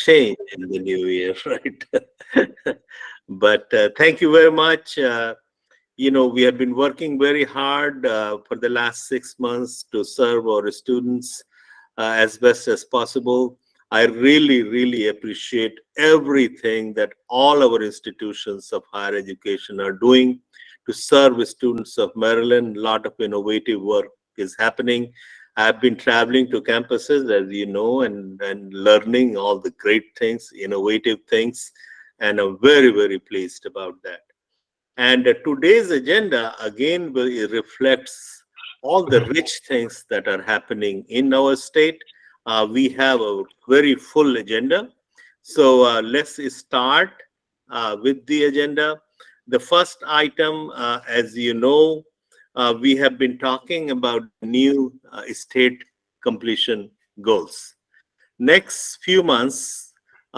change in the new year, right? But thank you very much. We have been working very hard for the last 6 months to serve our students as best as possible. I really, really appreciate everything that all our institutions of higher education are doing to serve students of Maryland. A lot of innovative work is happening. I've been traveling to campuses, as you know, and learning all the great things, innovative things, and I'm very, very pleased about that. And today's agenda again reflects all the rich things that are happening in our state. We have a very full agenda. So let's start with the agenda. The first item, as you know, we have been talking about the new state completion goals. Next few months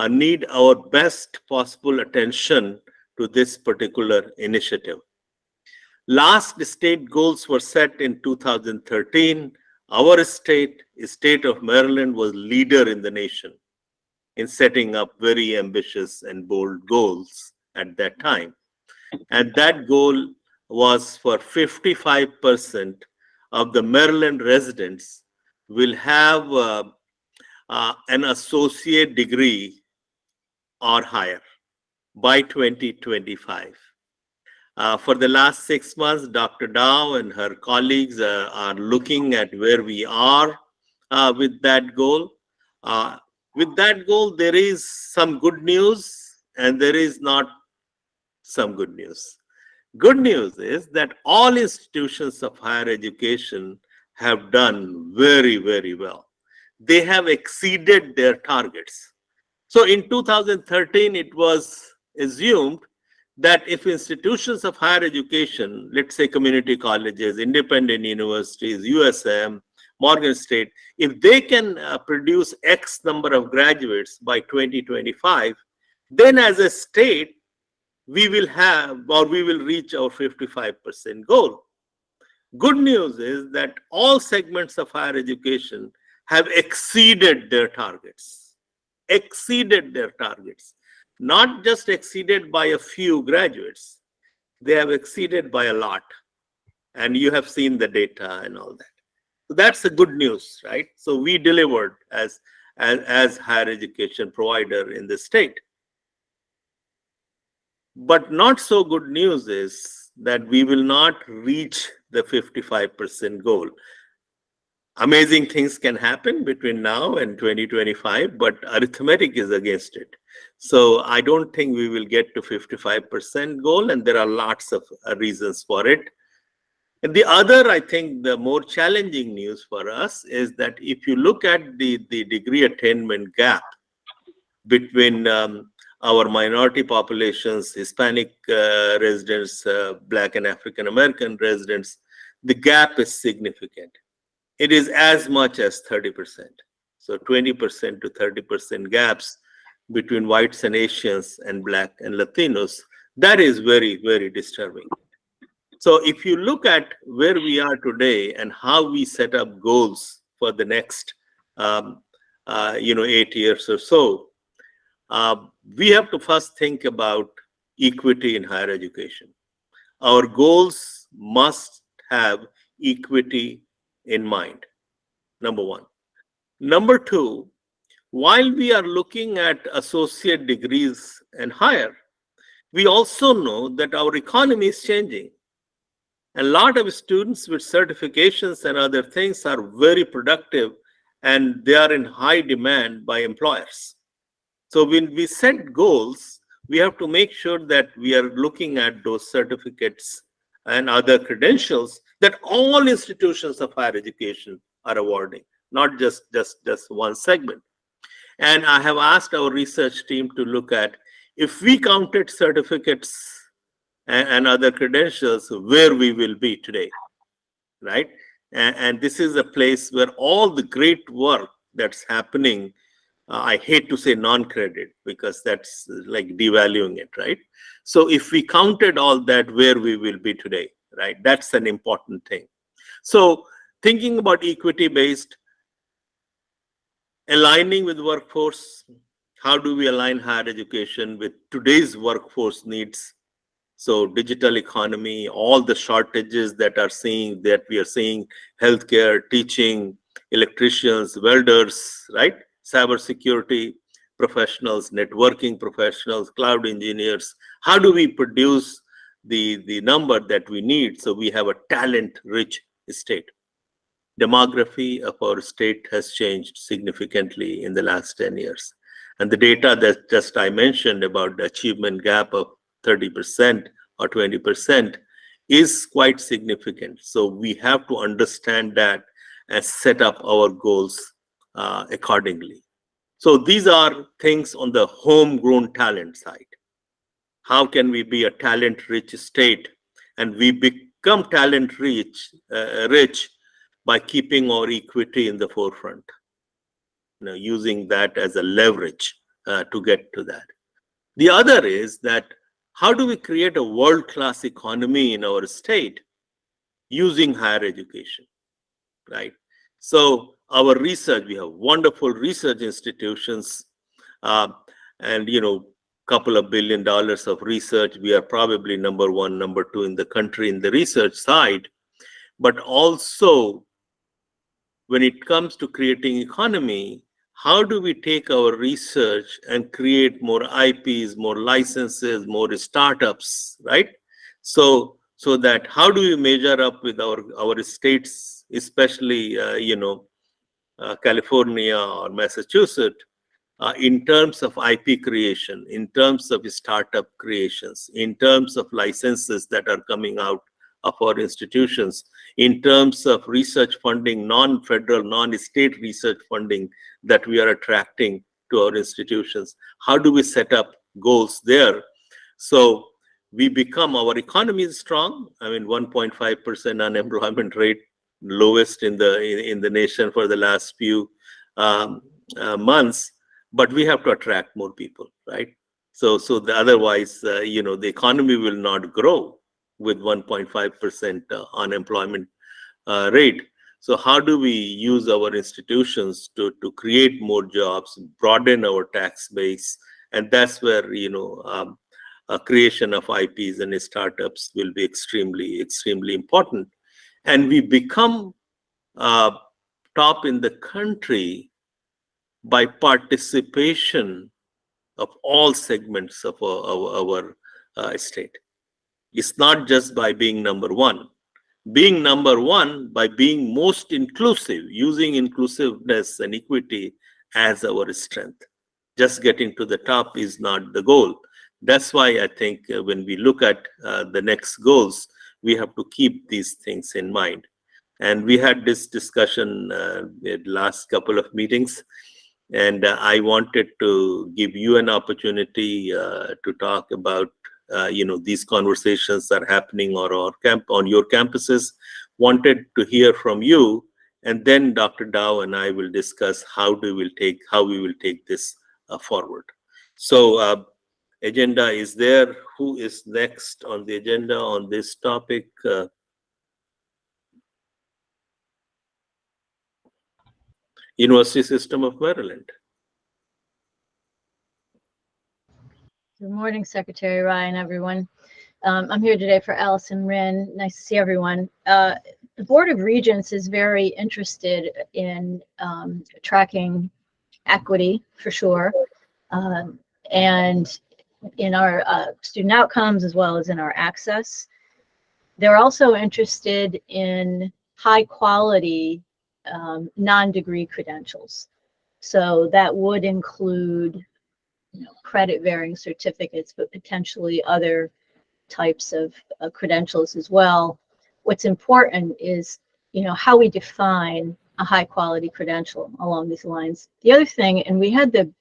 need our best possible attention to this particular initiative. Last state goals were set in 2013. Our state of Maryland, was leader in the nation in setting up very ambitious and bold goals at that time. And that goal was for 55% of the Maryland residents will have an associate degree or higher by 2025. For the last 6 months, Dr. Dow and her colleagues are looking at where we are with that goal. With that goal, there is some good news and there is not some good news. Good news is that all institutions of higher education have done very, very well. They have exceeded their targets. So in 2013, it was assumed that if institutions of higher education, let's say community colleges, independent universities, USM, Morgan State, if they can produce X number of graduates by 2025, then as a state, we will have or we will reach our 55% goal. Good news is that all segments of higher education have exceeded their targets, not just exceeded by a few graduates, they have exceeded by a lot. And you have seen the data and all that. So that's the good news, right? So we delivered as higher education provider in the state. But not so good news is that we will not reach the 55% goal. Amazing things can happen between now and 2025, but arithmetic is against it. So I don't think we will get to 55% goal, and there are lots of reasons for it. And the other, I think, the more challenging news for us is that if you look at the degree attainment gap between our minority populations, Hispanic residents, Black and African American residents, the gap is significant. It is as much as 30%. So 20% to 30% gaps between whites and Asians and Black and Latinos. That is very, very disturbing. So if you look at where we are today and how we set up goals for the next 8 years or so, we have to first think about equity in higher education. Our goals must have equity in mind, number one. Number two, while we are looking at associate degrees and higher, we also know that our economy is changing. A lot of students with certifications and other things are very productive and they are in high demand by employers. So when we set goals, we have to make sure that we are looking at those certificates and other credentials that all institutions of higher education are awarding, not just one segment. And I have asked our research team to look at, if we counted certificates and other credentials, where we will be today, right? And this is a place where all the great work that's happening, I hate to say non-credit because that's like devaluing it, right? So if we counted all that, where we will be today, right? That's an important thing. So thinking about equity-based, aligning with workforce, How do we align higher education with today's workforce needs? So digital economy, all the shortages that we are seeing, healthcare, teaching, electricians, welders, right? Cybersecurity professionals, networking professionals, cloud engineers. How do we produce the number that we need so we have a talent-rich state? Demography of our state has changed significantly in the last 10 years. And the data that just I mentioned about the achievement gap of 30% or 20% is quite significant. So we have to understand that and set up our goals accordingly. So these are things on the homegrown talent side. How can we be a talent-rich state? And we become rich by keeping our equity in the forefront, using that as a leverage to get to that. The other is that how do we create a world-class economy in our state using higher education, right? So our research, we have wonderful research institutions, and couple of $1 billion of research. We are probably number one, number two in the country in the research side, but also when it comes to creating economy, how do we take our research and create more IPs, more licenses, more startups, right? So that how do we measure up with our states, especially California or Massachusetts, in terms of IP creation, in terms of startup creations, in terms of licenses that are coming out of our institutions, in terms of research funding, non-federal, non-state research funding that we are attracting to our institutions. How do we set up goals there? So our economy is strong. I mean, 1.5% unemployment rate, lowest in the nation for the last few months. But we have to attract more people, right? So otherwise, the economy will not grow with 1.5% unemployment rate. So how do we use our institutions to create more jobs, broaden our tax base? And that's where, a creation of IPs and startups will be extremely, extremely important. And we become top in the country by participation of all segments of our state. It's not just by being number one. Being number one by being most inclusive, using inclusiveness and equity as our strength. Just getting to the top is not the goal. That's why I think when we look at the next goals, we have to keep these things in mind. And we had this discussion the last couple of meetings. And I wanted to give you an opportunity to talk about, these conversations are happening on your campuses. Wanted to hear from you, and then Dr. Dow and I will discuss how we will take this forward. So, agenda is there. Who is next on the agenda on this topic? University System of Maryland. Good morning, Secretary Ryan, everyone. I'm here today for Allison Wren. Nice to see everyone. The Board of Regents is very interested in tracking equity, for sure, and in our student outcomes as well as in our access. They're also interested in high quality non-degree credentials. So that would include credit varying certificates, but potentially other types of credentials as well. What's important is, how we define a high quality credential along these lines. The other thing, and we had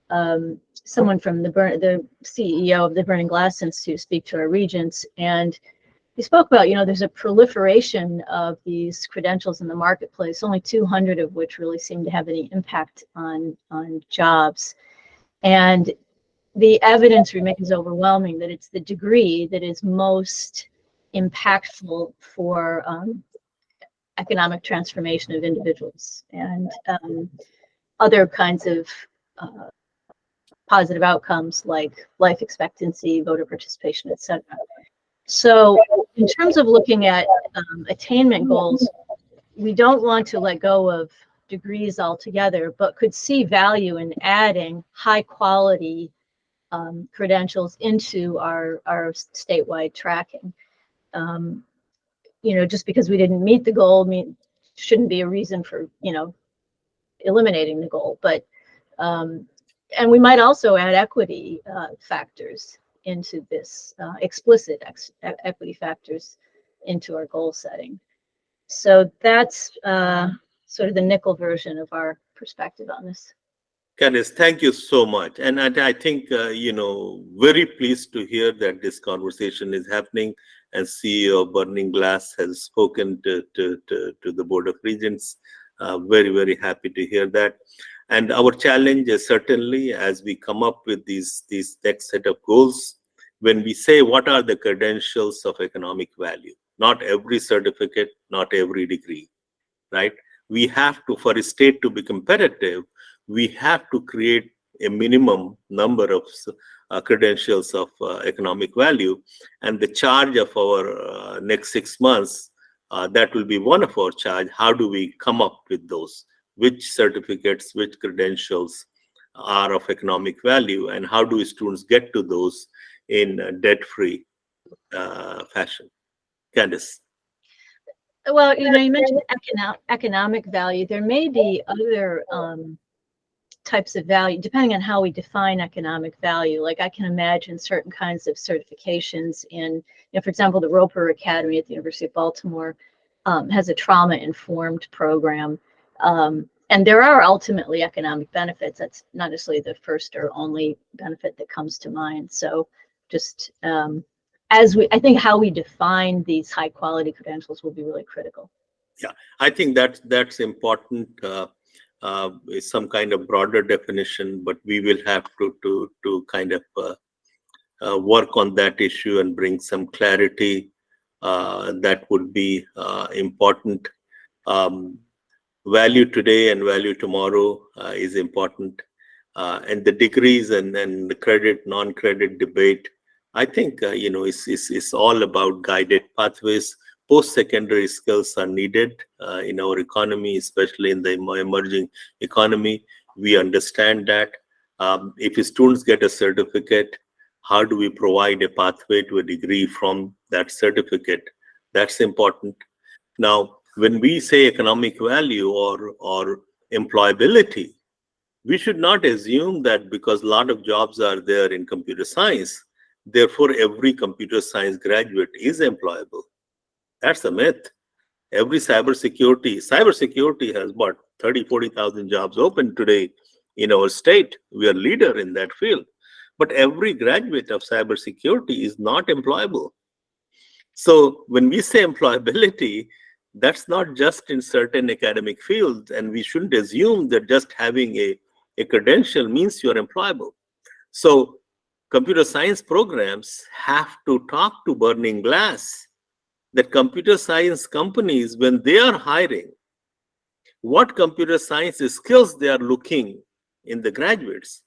someone from the CEO of the Burning Glass Institute speak to our regents, and he spoke about, there's a proliferation of these credentials in the marketplace, only 200 of which really seem to have any impact on jobs. And the evidence remains overwhelming that it's the degree that is most impactful for economic transformation of individuals and other kinds of positive outcomes like life expectancy, voter participation, etc. So in terms of looking at attainment goals, we don't want to let go of degrees altogether, but could see value in adding high quality credentials into our statewide tracking. Just because we didn't meet the goal shouldn't be a reason for, eliminating the goal. But and we might also add equity factors into this, explicit equity factors into our goal setting. So that's sort of the nickel version of our perspective on this. Candice, thank you so much. And I think, very pleased to hear that this conversation is happening, and CEO of Burning Glass has spoken to the Board of Regents. Very, very happy to hear that. And our challenge is certainly, as we come up with these next set of goals, when we say what are the credentials of economic value, not every certificate, not every degree, right? We have to, for a state to be competitive, we have to create a minimum number of credentials of economic value. And the charge of our next 6 months, that will be one of our charge. How do we come up with those? Which certificates, which credentials are of economic value, and how do students get to those in a debt-free fashion? Candice. Well, you mentioned economic value. There may be other types of value, depending on how we define economic value. Like I can imagine certain kinds of certifications in, for example, the Roper Academy at the University of Baltimore has a trauma-informed program. And there are ultimately economic benefits. That's not necessarily the first or only benefit that comes to mind. So just I think how we define these high quality credentials will be really critical. Yeah, I think that's important. Is some kind of broader definition, but we will have to kind of work on that issue and bring some clarity. That would be important. Value today and value tomorrow is important, and the degrees and the credit non-credit debate, I think it's all about guided pathways. Post-secondary skills are needed in our economy, especially in the emerging economy. We understand that. If students get a certificate, how do we provide a pathway to a degree from that certificate? That's important. Now, when we say economic value or employability, we should not assume that because a lot of jobs are there in computer science, therefore every computer science graduate is employable. That's a myth. Every cybersecurity has what, 40,000 jobs open today in our state. We are leader in that field. But every graduate of cybersecurity is not employable. So when we say employability, that's not just in certain academic fields, and we shouldn't assume that just having a credential means you're employable. So computer science programs have to talk to Burning Glass that computer science companies, when they are hiring, what computer science skills they are looking in the graduates.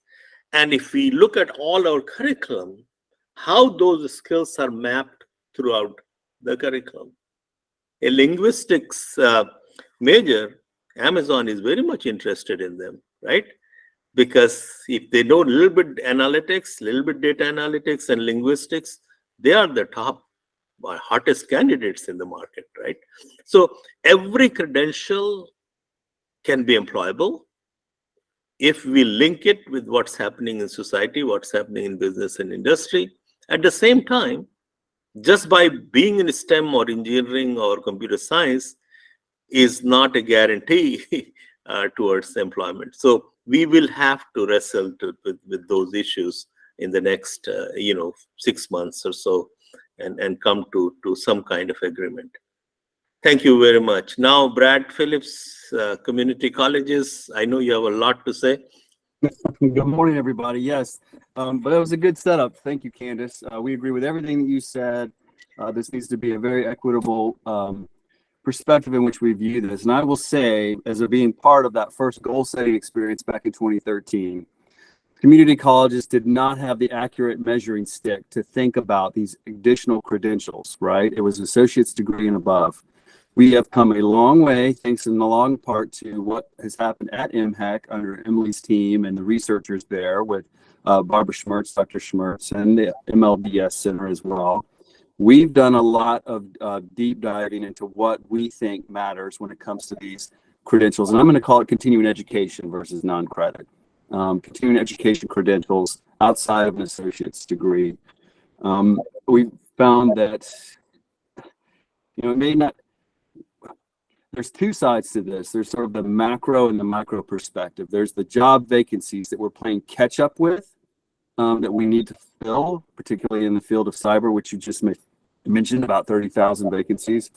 And if we look at all our curriculum, how those skills are mapped throughout the curriculum. A linguistics major, Amazon is very much interested in them, right? Because if they know a little bit analytics, a little bit data analytics and linguistics, they are the top hottest candidates in the market, right? So every credential can be employable if we link it with what's happening in society, what's happening in business and industry. At the same time, just by being in STEM or engineering or computer science is not a guarantee towards employment. So we will have to wrestle with those issues in the next 6 months or so, and come to some kind of agreement. Thank you very much. Now, Brad Phillips, Community Colleges, I know you have a lot to say. Good morning, everybody. Yes, but that was a good setup. Thank you, Candice. We agree with everything that you said. This needs to be a very equitable perspective in which we view this. And I will say, as being part of that first goal setting experience back in 2013, community colleges did not have the accurate measuring stick to think about these additional credentials, right? It was an associate's degree and above. We have come a long way, thanks in the long part to what has happened at MHEC under Emily's team and the researchers there with Barbara Schmertz, Dr. Schmertz, and the MLBS Center as well. We've done a lot of deep diving into what we think matters when it comes to these credentials, and I'm going to call it continuing education versus non-credit. Continuing education credentials outside of an associate's degree. We found that, it may not, there's two sides to this. There's sort of the macro and the micro perspective. There's the job vacancies that we're playing catch up with that we need to fill, particularly in the field of cyber, which you just mentioned, about 30,000 vacancies.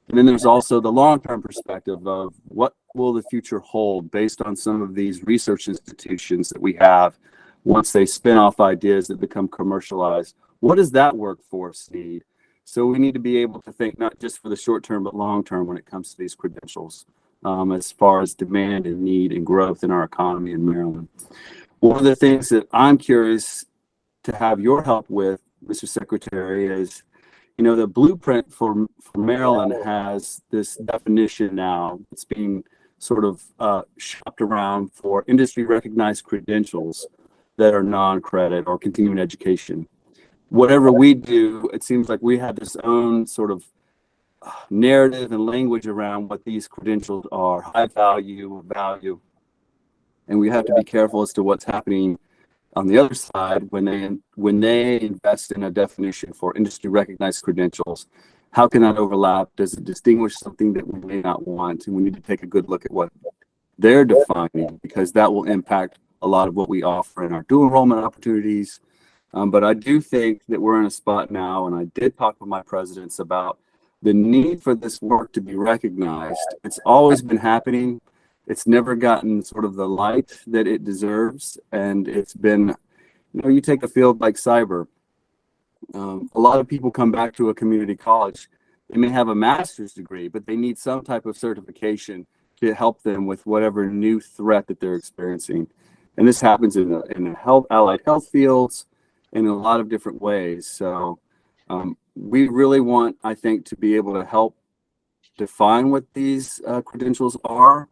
And then there's also the long-term perspective of what will the future hold based on some of these research institutions that we have once they spin off ideas that become commercialized. What does that workforce need? So we need to be able to think not just for the short term, but long term when it comes to these credentials, as far as demand and need and growth in our economy in Maryland. One of the things that I'm curious to have your help with, Mr. Secretary, is the blueprint for Maryland has this definition now. It's being sort of shopped around for industry recognized credentials that are non-credit or continuing education. Whatever we do, it seems like we have this own sort of narrative and language around what these credentials are, high value, and we have to be careful as to what's happening on the other side when they invest in a definition for industry recognized credentials. How can that overlap? Does it distinguish something that we may not want? And we need to take a good look at what they're defining, because that will impact a lot of what we offer in our dual enrollment opportunities. But I do think that we're in a spot now, and I did talk with my presidents about the need for this work to be recognized. It's always been happening. It's never gotten sort of the light that it deserves. And it's been, you take a field like cyber. A lot of people come back to a community college. They may have a master's degree, but they need some type of certification to help them with whatever new threat that they're experiencing. And this happens in the allied health fields in a lot of different ways. So we really want, I think, to be able to help define what these credentials are.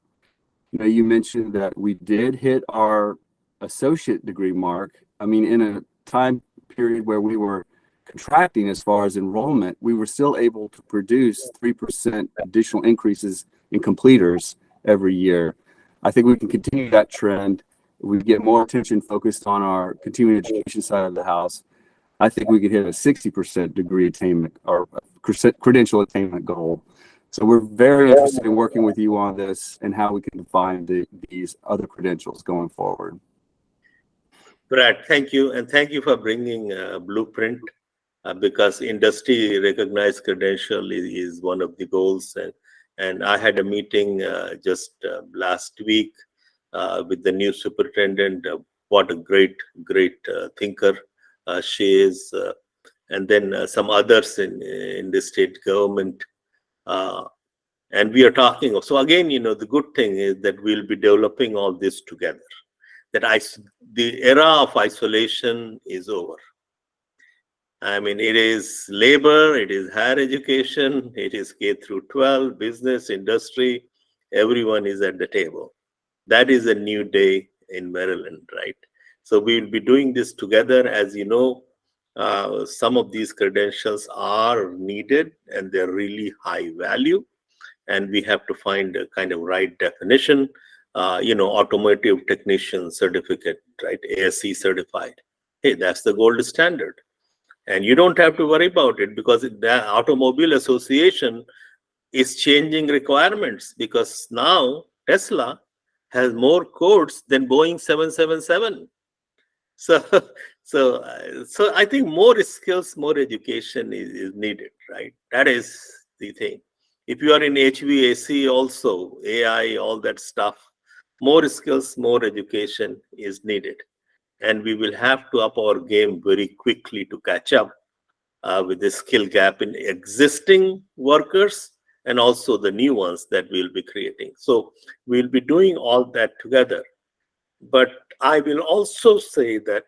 You mentioned that we did hit our associate degree mark. I mean, in a time period where we were contracting as far as enrollment, we were still able to produce 3% additional increases in completers every year. I think we can continue that trend. We get more attention focused on our continuing education side of the house. I think we could hit a 60% degree attainment or credential attainment goal. So we're very interested in working with you on this and how we can define these other credentials going forward. Brad, thank you. And thank you for bringing Blueprint, because industry recognized credential is one of the goals. And I had a meeting just last week with the new superintendent. What a great thinker she is. And then some others in the state government. And we are talking. So again, the good thing is that we'll be developing all this together. That the era of isolation is over. I mean, it is labor, it is higher education, it is K through 12, business, industry, everyone is at the table. That is a new day in Maryland, right? So we'll be doing this together. As you know, some of these credentials are needed and they're really high value. And we have to find a kind of right definition. Automotive technician certificate, right? ASC certified. Hey, that's the gold standard. And you don't have to worry about it because the Automobile Association is changing requirements, because now Tesla has more codes than Boeing 777. So I think more skills, more education is needed, right? That is the thing. If you are in HVAC also, AI, all that stuff, more skills, more education is needed. And we will have to up our game very quickly to catch up with the skill gap in existing workers and also the new ones that we'll be creating. So we'll be doing all that together. But I will also say that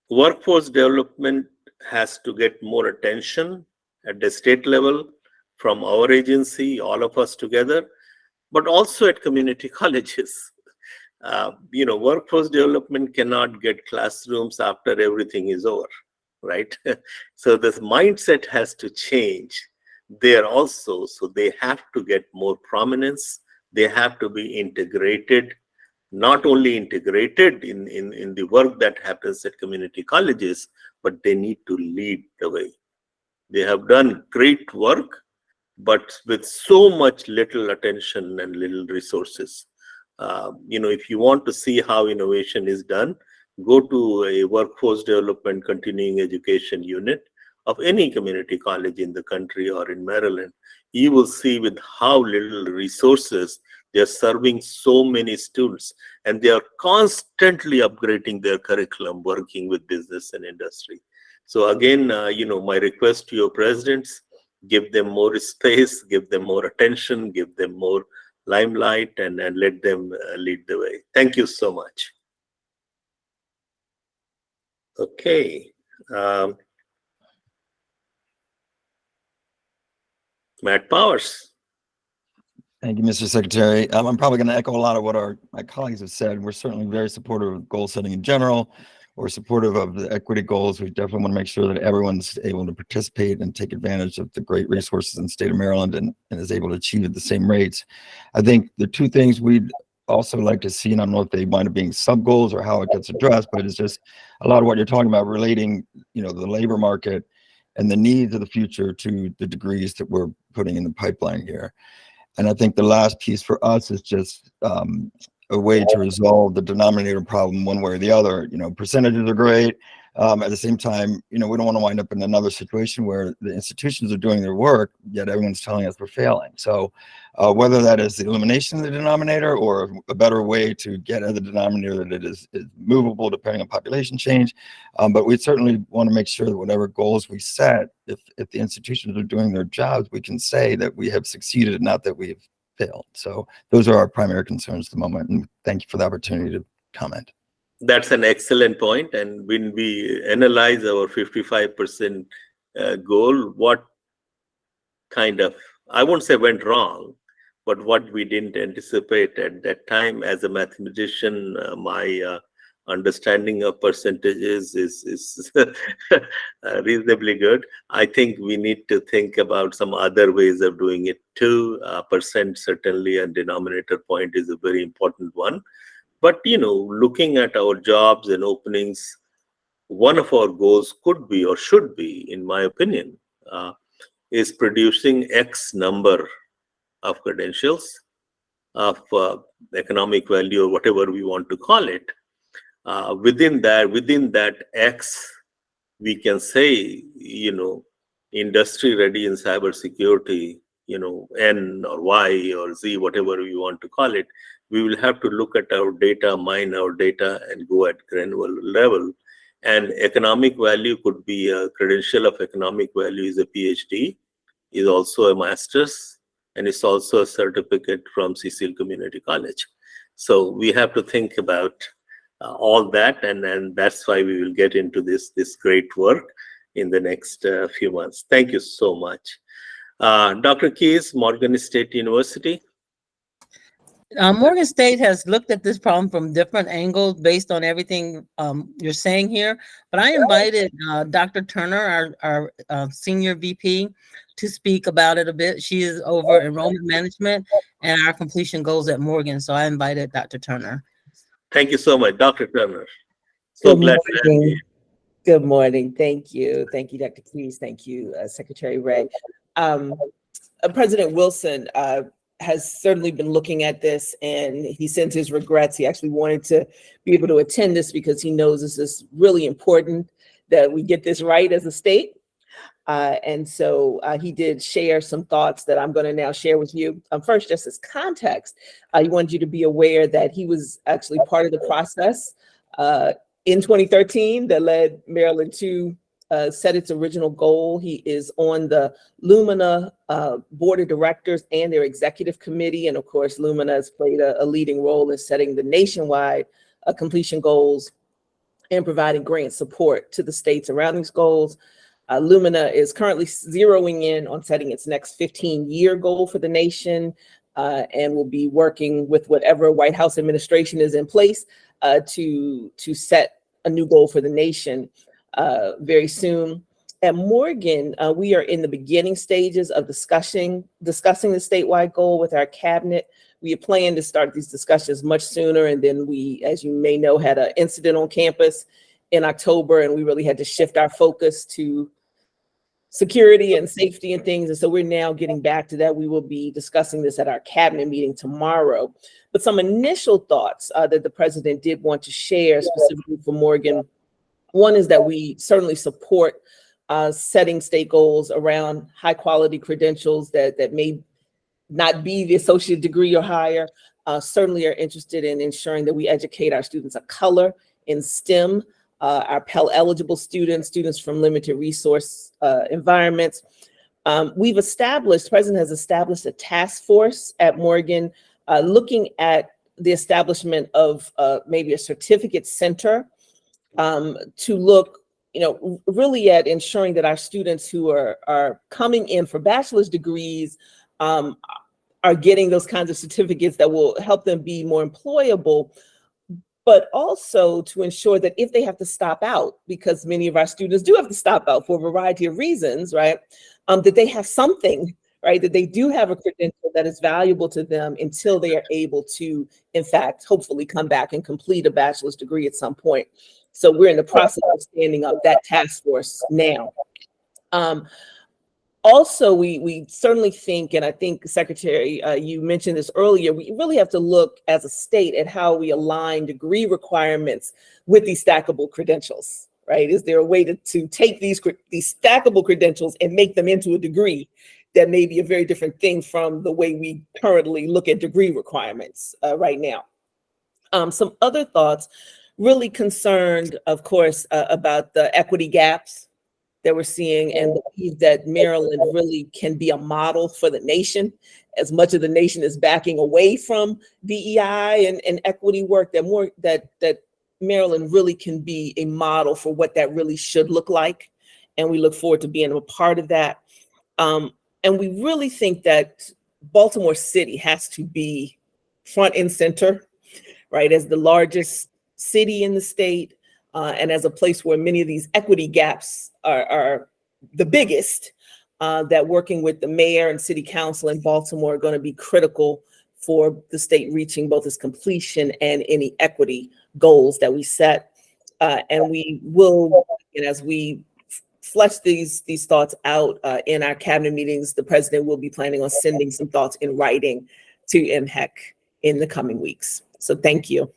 workforce development has to get more attention at the state level from our agency, all of us together, but also at community colleges. Workforce development cannot get classrooms after everything is over, right? So this mindset has to change there also. So they have to get more prominence. They have to be integrated, not only integrated in the work that happens at community colleges, but they need to lead the way. They have done great work, but with so much little attention and little resources. If you want to see how innovation is done, go to a workforce development continuing education unit of any community college in the country or in Maryland. You will see with how little resources they're serving so many students, and they are constantly upgrading their curriculum, working with business and industry. So again, my request to your presidents, give them more space, give them more attention, give them more limelight, and let them lead the way. Thank you so much. Okay. Matt Powers. Thank you, Mr. Secretary. I'm probably going to echo a lot of what my colleagues have said. We're certainly very supportive of goal setting in general. We're supportive of the equity goals. We definitely want to make sure that everyone's able to participate and take advantage of the great resources in the state of Maryland and is able to achieve at the same rates. I think the two things we'd also like to see, and I don't know if they wind up being sub goals or how it gets addressed, but it's just a lot of what you're talking about relating, the labor market and the needs of the future to the degrees that we're putting in the pipeline here. And I think the last piece for us is just a way to resolve the denominator problem one way or the other. Percentages are great. At the same time, we don't want to wind up in another situation where the institutions are doing their work, yet everyone's telling us we're failing. So whether that is the elimination of the denominator or a better way to get at the denominator that it is movable depending on population change. But we certainly want to make sure that whatever goals we set, if the institutions are doing their jobs, we can say that we have succeeded, not that we've failed. So those are our primary concerns at the moment. And thank you for the opportunity to comment. That's an excellent point. And when we analyze our 55% goal, what kind of, I won't say went wrong, but what we didn't anticipate at that time. As a mathematician, my understanding of percentages is reasonably good. I think we need to think about some other ways of doing it too. Percent certainly, and denominator point is a very important one. But looking at our jobs and openings, one of our goals could be or should be, in my opinion, is producing X number of credentials of economic value or whatever we want to call it. Within that X, we can say, industry ready in cybersecurity, N or Y or Z, whatever we want to call it. We will have to look at our data, mine our data, and go at granular level. And economic value could be a credential of economic value is a PhD, is also a master's, and it's also a certificate from Cecil Community College. So we have to think about all that, and that's why we will get into this great work in the next few months. Thank you so much. Dr. Keyes, Morgan State University. Morgan State has looked at this problem from different angles based on everything you're saying here. But I invited Dr. Turner, our senior VP, to speak about it a bit. She is over enrollment management and our completion goals at Morgan. So I invited Dr. Turner. Thank you so much, Dr. Turner. So glad to have you. Good morning. Thank you. Thank you, Dr. Keyes. Thank you, Secretary Ray. President Wilson has certainly been looking at this, and he sends his regrets. He actually wanted to be able to attend this because he knows this is really important that we get this right as a state. And so he did share some thoughts that I'm going to now share with you. First, just as context, he wanted you to be aware that he was actually part of the process in 2013 that led Maryland to set its original goal. He is on the Lumina board of directors and their executive committee. And of course, Lumina has played a leading role in setting the nationwide completion goals and providing grant support to the states around these goals. Lumina is currently zeroing in on setting its next 15-year goal for the nation, and will be working with whatever White House administration is in place to set a new goal for the nation very soon. At Morgan, we are in the beginning stages of discussing the statewide goal with our cabinet. We had planned to start these discussions much sooner, and then we, as you may know, had an incident on campus in October, and we really had to shift our focus to security and safety and things. And so we're now getting back to that. We will be discussing this at our cabinet meeting tomorrow. But some initial thoughts that the president did want to share specifically for Morgan. One is that we certainly support setting state goals around high quality credentials that may not be the associate degree or higher. Certainly are interested in ensuring that we educate our students of color in STEM, our Pell eligible students from limited resource environments. The president has established a task force at Morgan looking at the establishment of maybe a certificate center to look, really at ensuring that our students who are coming in for bachelor's degrees are getting those kinds of certificates that will help them be more employable, but also to ensure that if they have to stop out, because many of our students do have to stop out for a variety of reasons, right? That they have something, right? That they do have a credential that is valuable to them until they are able to, in fact, hopefully come back and complete a bachelor's degree at some point. So we're in the process of standing up that task force now. Also, we certainly think, and I think, Secretary, you mentioned this earlier, we really have to look as a state at how we align degree requirements with these stackable credentials, right? Is there a way to take these stackable credentials and make them into a degree that may be a very different thing from the way we currently look at degree requirements right now? Some other thoughts, really concerned, of course, about the equity gaps that we're seeing, and believe that Maryland really can be a model for the nation. As much of the nation is backing away from DEI and equity work, that Maryland really can be a model for what that really should look like. And we look forward to being a part of that. And we really think that Baltimore City has to be front and center, right? As the largest city in the state, and as a place where many of these equity gaps are the biggest, that working with the mayor and city council in Baltimore are going to be critical for the state reaching both its completion and any equity goals that we set. And we will, and as we flesh these thoughts out in our cabinet meetings, the president will be planning on sending some thoughts in writing to MHEC in the coming weeks. So thank you.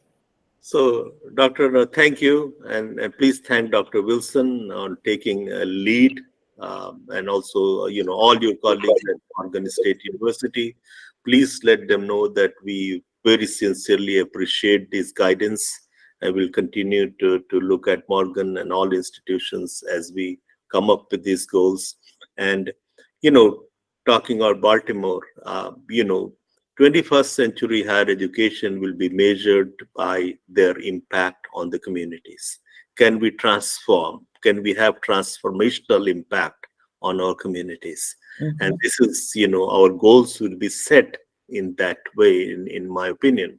So, Dr. Thank you, and please thank Dr. Wilson on taking a lead, and also, all your colleagues at Morgan State University. Please let them know that we very sincerely appreciate this guidance, and will continue to look at Morgan and all institutions as we come up with these goals. And, talking about Baltimore, 21st century higher education will be measured by their impact on the communities. Can we transform? Can we have transformational impact on our communities? Mm-hmm. And this is, our goals will be set in that way, in my opinion.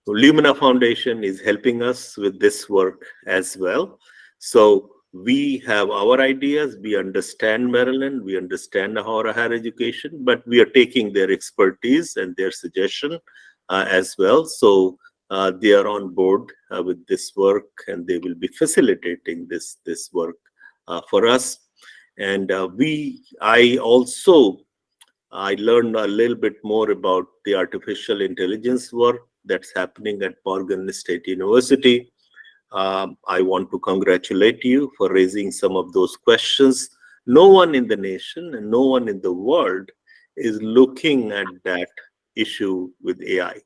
Lumina Foundation is helping us with this work as well. So we have our ideas, we understand Maryland, we understand our higher education, but we are taking their expertise and their suggestion as well. So they are on board with this work, and they will be facilitating this work for us. And I learned a little bit more about the artificial intelligence work that's happening at Morgan State University. I want to congratulate you for raising some of those questions. No one in the nation and no one in the world is looking at that issue with AI.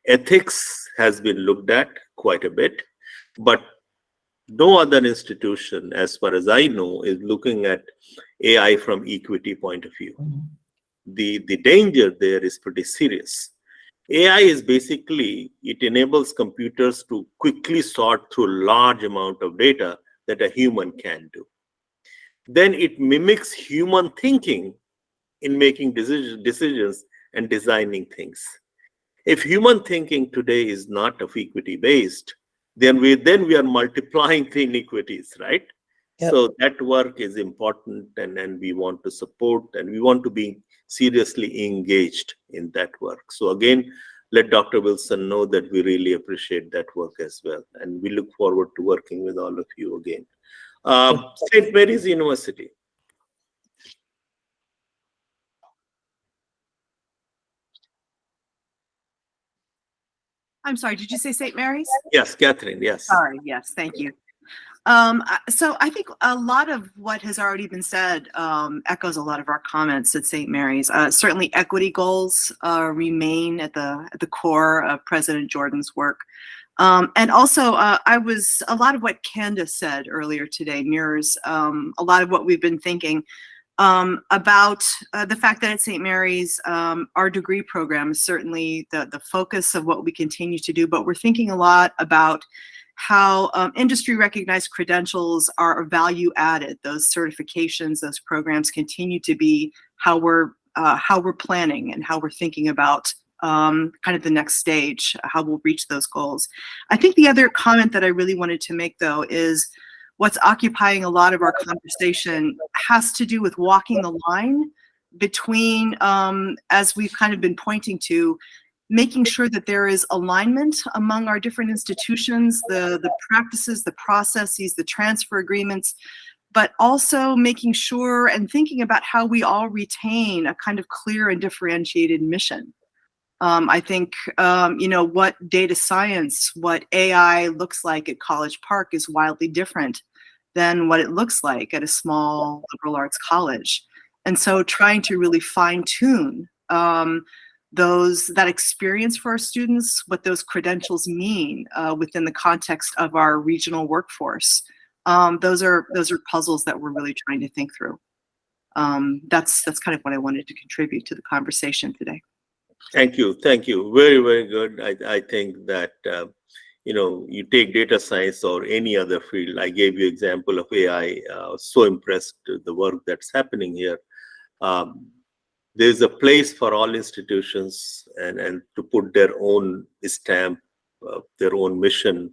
Ethics has been looked at quite a bit, but No other institution, as far as I know, is looking at AI from equity point of view. The danger there is pretty serious. AI is basically, it enables computers to quickly sort through a large amount of data that a human can do. Then it mimics human thinking in making decisions and designing things. If human thinking today is not of equity based, then we are multiplying the inequities, right? Yep. So that work is important, and we want to support, and we want to be seriously engaged in that work. So again, let Dr. Wilson know that we really appreciate that work as well, and we look forward to working with all of you again. St. Mary's University. I'm sorry, did you say St. Mary's? Yes, Catherine, yes. Sorry, yes, thank you. So I think a lot of what has already been said echoes a lot of our comments at St. Mary's. Certainly equity goals remain at the core of President Jordan's work. And also, a lot of what Candace said earlier today mirrors a lot of what we've been thinking about the fact that at St. Mary's, our degree program is certainly the focus of what we continue to do, but we're thinking a lot about how industry recognized credentials are value added. Those certifications, those programs continue to be how we're planning and how we're thinking about kind of the next stage, how we'll reach those goals. I think the other comment that I really wanted to make, though, is what's occupying a lot of our conversation has to do with walking the line between, as we've kind of been pointing to, making sure that there is alignment among our different institutions, the practices, the processes, the transfer agreements, but also making sure and thinking about how we all retain a kind of clear and differentiated mission. I think, what data science, what AI looks like at College Park is wildly different than what it looks like at a small liberal arts college. And so trying to really fine tune that experience for our students, what those credentials mean within the context of our regional workforce. Those are puzzles that we're really trying to think through. That's kind of what I wanted to contribute to the conversation today. Thank you. Very, very good. I think that, you take data science or any other field. I gave you example of AI. I was so impressed with the work that's happening here. There's a place for all institutions and to put their own stamp, their own mission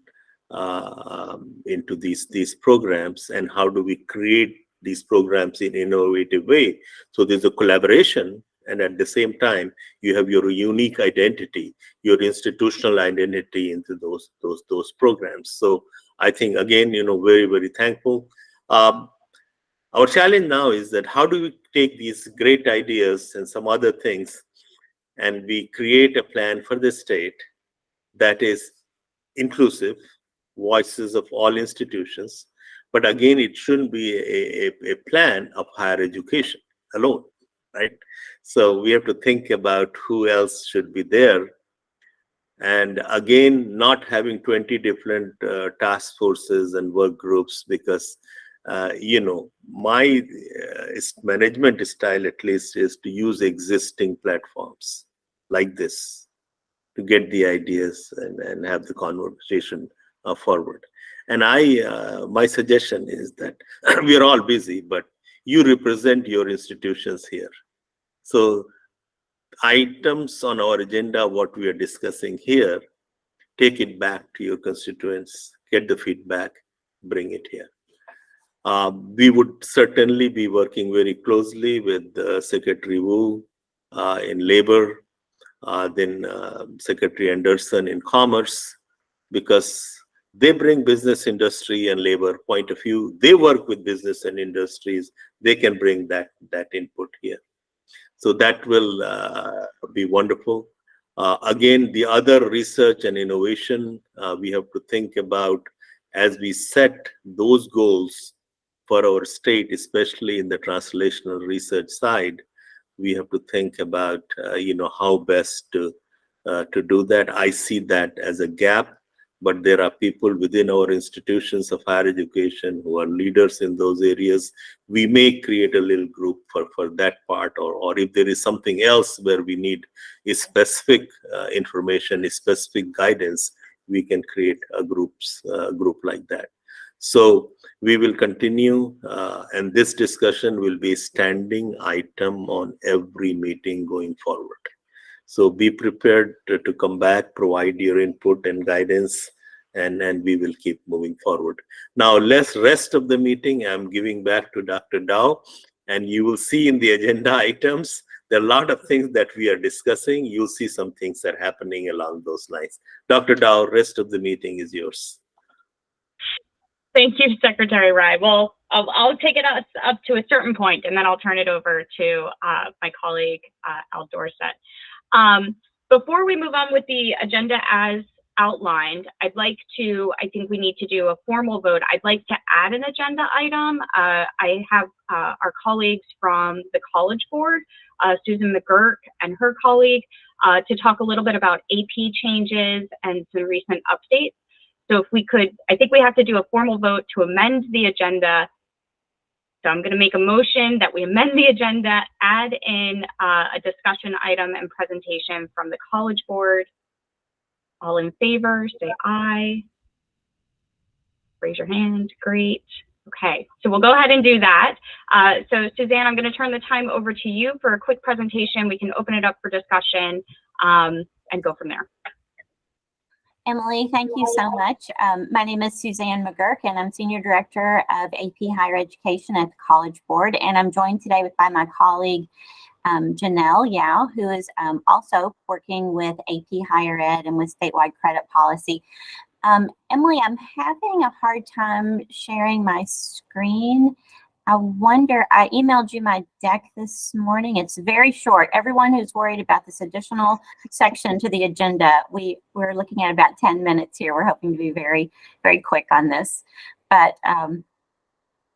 into these programs, and how do we create these programs in innovative way. So there's a collaboration, and at the same time, you have your unique identity, your institutional identity into those programs. So I think, again, very, very thankful. Our challenge now is that how do we take these great ideas and some other things, and we create a plan for the state that is inclusive, voices of all institutions. But again, it shouldn't be a plan of higher education alone, right? So we have to think about who else should be there. And again, not having 20 different task forces and work groups, because my management style, at least, is to use existing platforms like this to get the ideas and have the conversation forward. And my suggestion is that we are all busy, but you represent your institutions here. So items on our agenda, what we are discussing here, take it back to your constituents, get the feedback, bring it here. We would certainly be working very closely with Secretary Wu in labor, then Secretary Anderson in commerce, because they bring business, industry, and labor point of view. They work with business and industries. They can bring that input here. So that will be wonderful. Again, the other research and innovation, we have to think about as we set those goals for our state, especially in the translational research side. We have to think about, how best to do that. I see that as a gap, but there are people within our institutions of higher education who are leaders in those areas. We may create a little group for that part, or if there is something else where we need a specific information, a specific guidance, we can create a group like that. So we will continue, and this discussion will be a standing item on every meeting going forward. So be prepared to come back, provide your input and guidance, and we will keep moving forward. Now, rest of the meeting, I'm giving back to Dr. Dow, and you will see in the agenda items, there are a lot of things that we are discussing. You'll see some things that are happening along those lines. Dr. Dow, rest of the meeting is yours. Thank you, Secretary Rai. Well, I'll take it up to a certain point, and then I'll turn it over to my colleague, Al Dorset. Before we move on with the agenda as outlined, I think we need to do a formal vote. I'd like to add an agenda item. I have our colleagues from the College Board, Susan McGurk and her colleague, to talk a little bit about AP changes and some recent updates. So if we could, I think we have to do a formal vote to amend the agenda. So I'm going to make a motion that we amend the agenda, add in a discussion item and presentation from the College Board. All in favor, say aye. Raise your hand. Great. Okay, so we'll go ahead and do that. So Suzanne, I'm going to turn the time over to you for a quick presentation. We can open it up for discussion and go from there. Emily, thank you so much. My name is Suzanne McGurk, and I'm Senior Director of AP Higher Education at the College Board. And I'm joined today by my colleague, Janelle Yao, who is also working with AP Higher Ed and with statewide credit policy. Emily, I'm having a hard time sharing my screen. I wonder, I emailed you my deck this morning. It's very short. Everyone who's worried about this additional section to the agenda, we're looking at about 10 minutes here. We're hoping to be very, very quick on this. But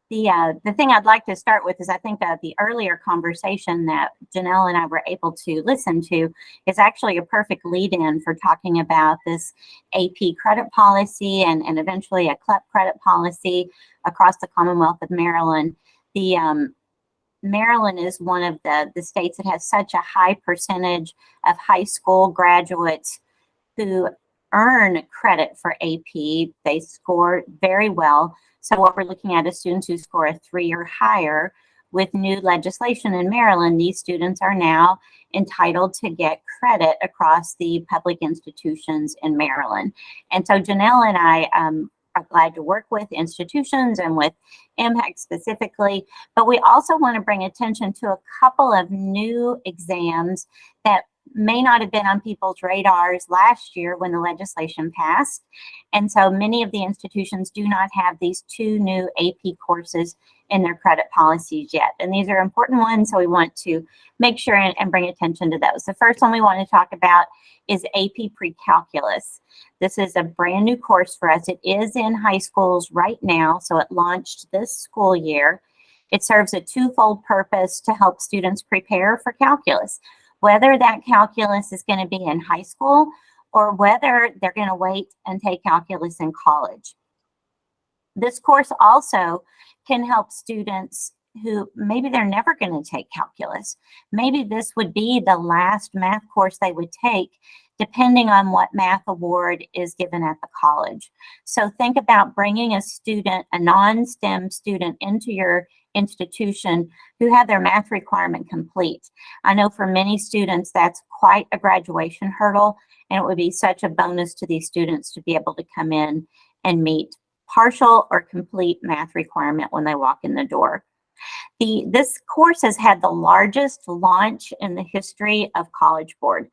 the thing I'd like to start with is I think that the earlier conversation that Janelle and I were able to listen to is actually a perfect lead-in for talking about this AP credit policy and eventually a CLEP credit policy across the Commonwealth of Maryland. Maryland is one of the states that has such a high percentage of high school graduates who earn credit for AP. They score very well. So what we're looking at is students who score a 3 or higher. With new legislation in Maryland, these students are now entitled to get credit across the public institutions in Maryland. And so Janelle and I are glad to work with institutions and with MHEC specifically, but we also want to bring attention to a couple of new exams that may not have been on people's radars last year when the legislation passed. And so many of the institutions do not have these 2 new AP courses in their credit policies yet. And these are important ones, so we want to make sure and bring attention to those. The first one we want to talk about is AP Pre-Calculus. This is a brand new course for us. It is in high schools right now, so it launched this school year. It serves a twofold purpose to help students prepare for calculus, whether that calculus is going to be in high school or whether they're going to wait and take calculus in college. This course also can help students who maybe they're never going to take calculus. Maybe this would be the last math course they would take, depending on what math award is given at the college. So think about bringing a student, a non-STEM student, into your institution who have their math requirement complete. I know for many students that's quite a graduation hurdle, and it would be such a bonus to these students to be able to come in and meet partial or complete math requirement when they walk in the door. This course has had the largest launch in the history of College Board.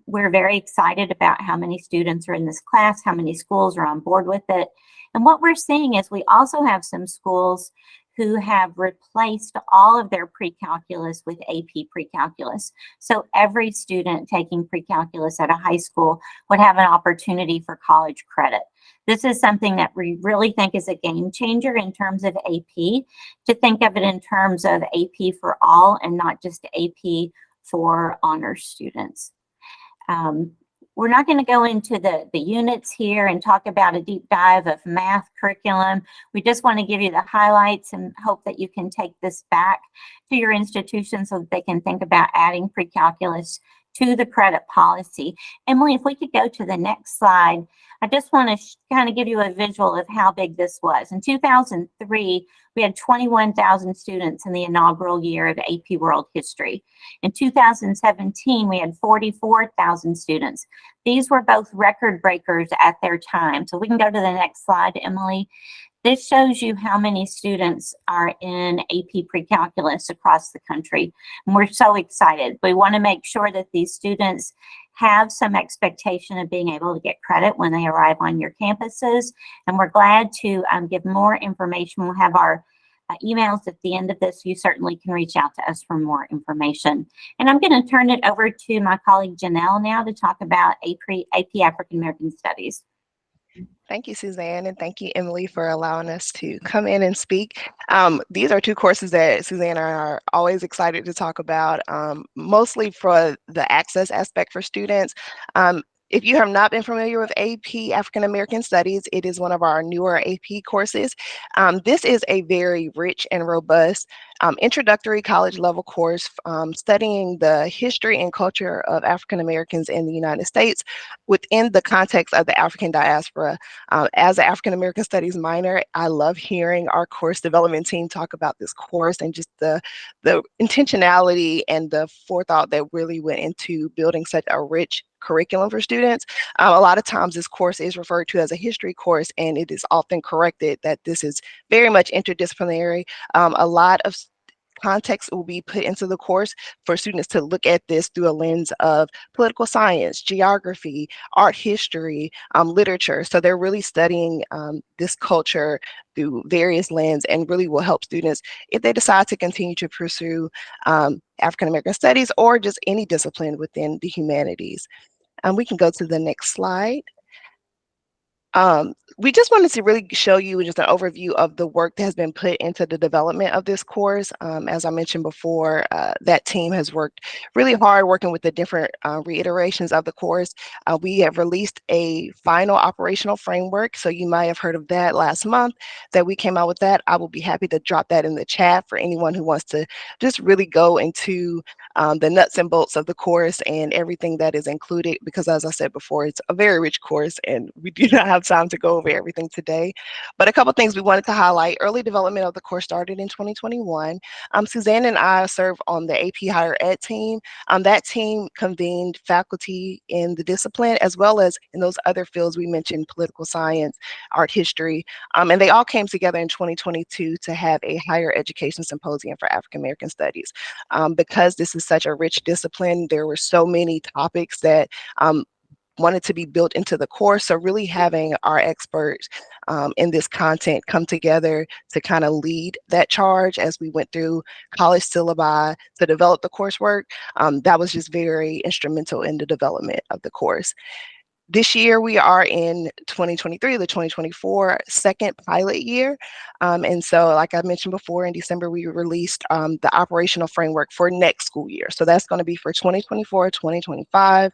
We're very excited about how many students are in this class, how many schools are on board with it. And what we're seeing is we also have some schools who have replaced all of their pre-calculus with AP pre-calculus. So every student taking pre-calculus at a high school would have an opportunity for college credit. This is something that we really think is a game changer in terms of AP, to think of it in terms of AP for all and not just AP for honors students. we're not going to go into the units here and talk about a deep dive of math curriculum. We just want to give you the highlights and hope that you can take this back to your institution so that they can think about adding pre-calculus to the credit policy. Emily, if we could go to the next slide, I just want to kind of give you a visual of how big this was. In 2003, we had 21,000 students in the inaugural year of AP World History. In 2017, we had 44,000 students. These were both record breakers at their time. So we can go to the next slide, Emily. This shows you how many students are in AP pre-calculus across the country. And we're so excited. We want to make sure that these students have some expectation of being able to get credit when they arrive on your campuses. And we're glad to give more information. We'll have our emails at the end of this. You certainly can reach out to us for more information. And I'm going to turn it over to my colleague Janelle now to talk about AP African American Studies. Thank you, Suzanne, and thank you, Emily, for allowing us to come in and speak. These are two courses that Suzanne and I are always excited to talk about, mostly for the access aspect for students. If you have not been familiar with AP African American Studies, it is one of our newer AP courses. This is a very rich and robust introductory college level course studying the history and culture of African Americans in the United States within the context of the African diaspora. As an African American Studies minor, I love hearing our course development team talk about this course and just the intentionality and the forethought that really went into building such a rich curriculum for students. A lot of times this course is referred to as a history course, and it is often corrected that this is very much interdisciplinary. A lot of context will be put into the course for students to look at this through a lens of political science, geography, art history, literature. So they're really studying this culture through various lenses, and really will help students if they decide to continue to pursue African American studies or just any discipline within the humanities. We can go to the next slide. We just wanted to really show you just an overview of the work that has been put into the development of this course. As I mentioned before, that team has worked really hard working with the different reiterations of the course. We have released a final operational framework, so you might have heard of that last month that we came out with that. I will be happy to drop that in the chat for anyone who wants to just really go into the nuts and bolts of the course and everything that is included, because as I said before, it's a very rich course and we do not have time to go over everything today. But a couple things we wanted to highlight. Early development of the course started in 2021. Suzanne and I serve on the AP Higher Ed team. That team convened faculty in the discipline as well as in those other fields we mentioned, political science, art history, and they all came together in 2022 to have a higher education symposium for African American Studies. Because this is such a rich discipline, there were so many topics that wanted to be built into the course. So really having our experts in this content come together to kind of lead that charge as we went through college syllabi to develop the coursework, that was just very instrumental in the development of the course. This year we are in 2023, the 2024 second pilot year. And so like I mentioned before, in December, we released the operational framework for next school year. So that's going to be for 2024, 2025.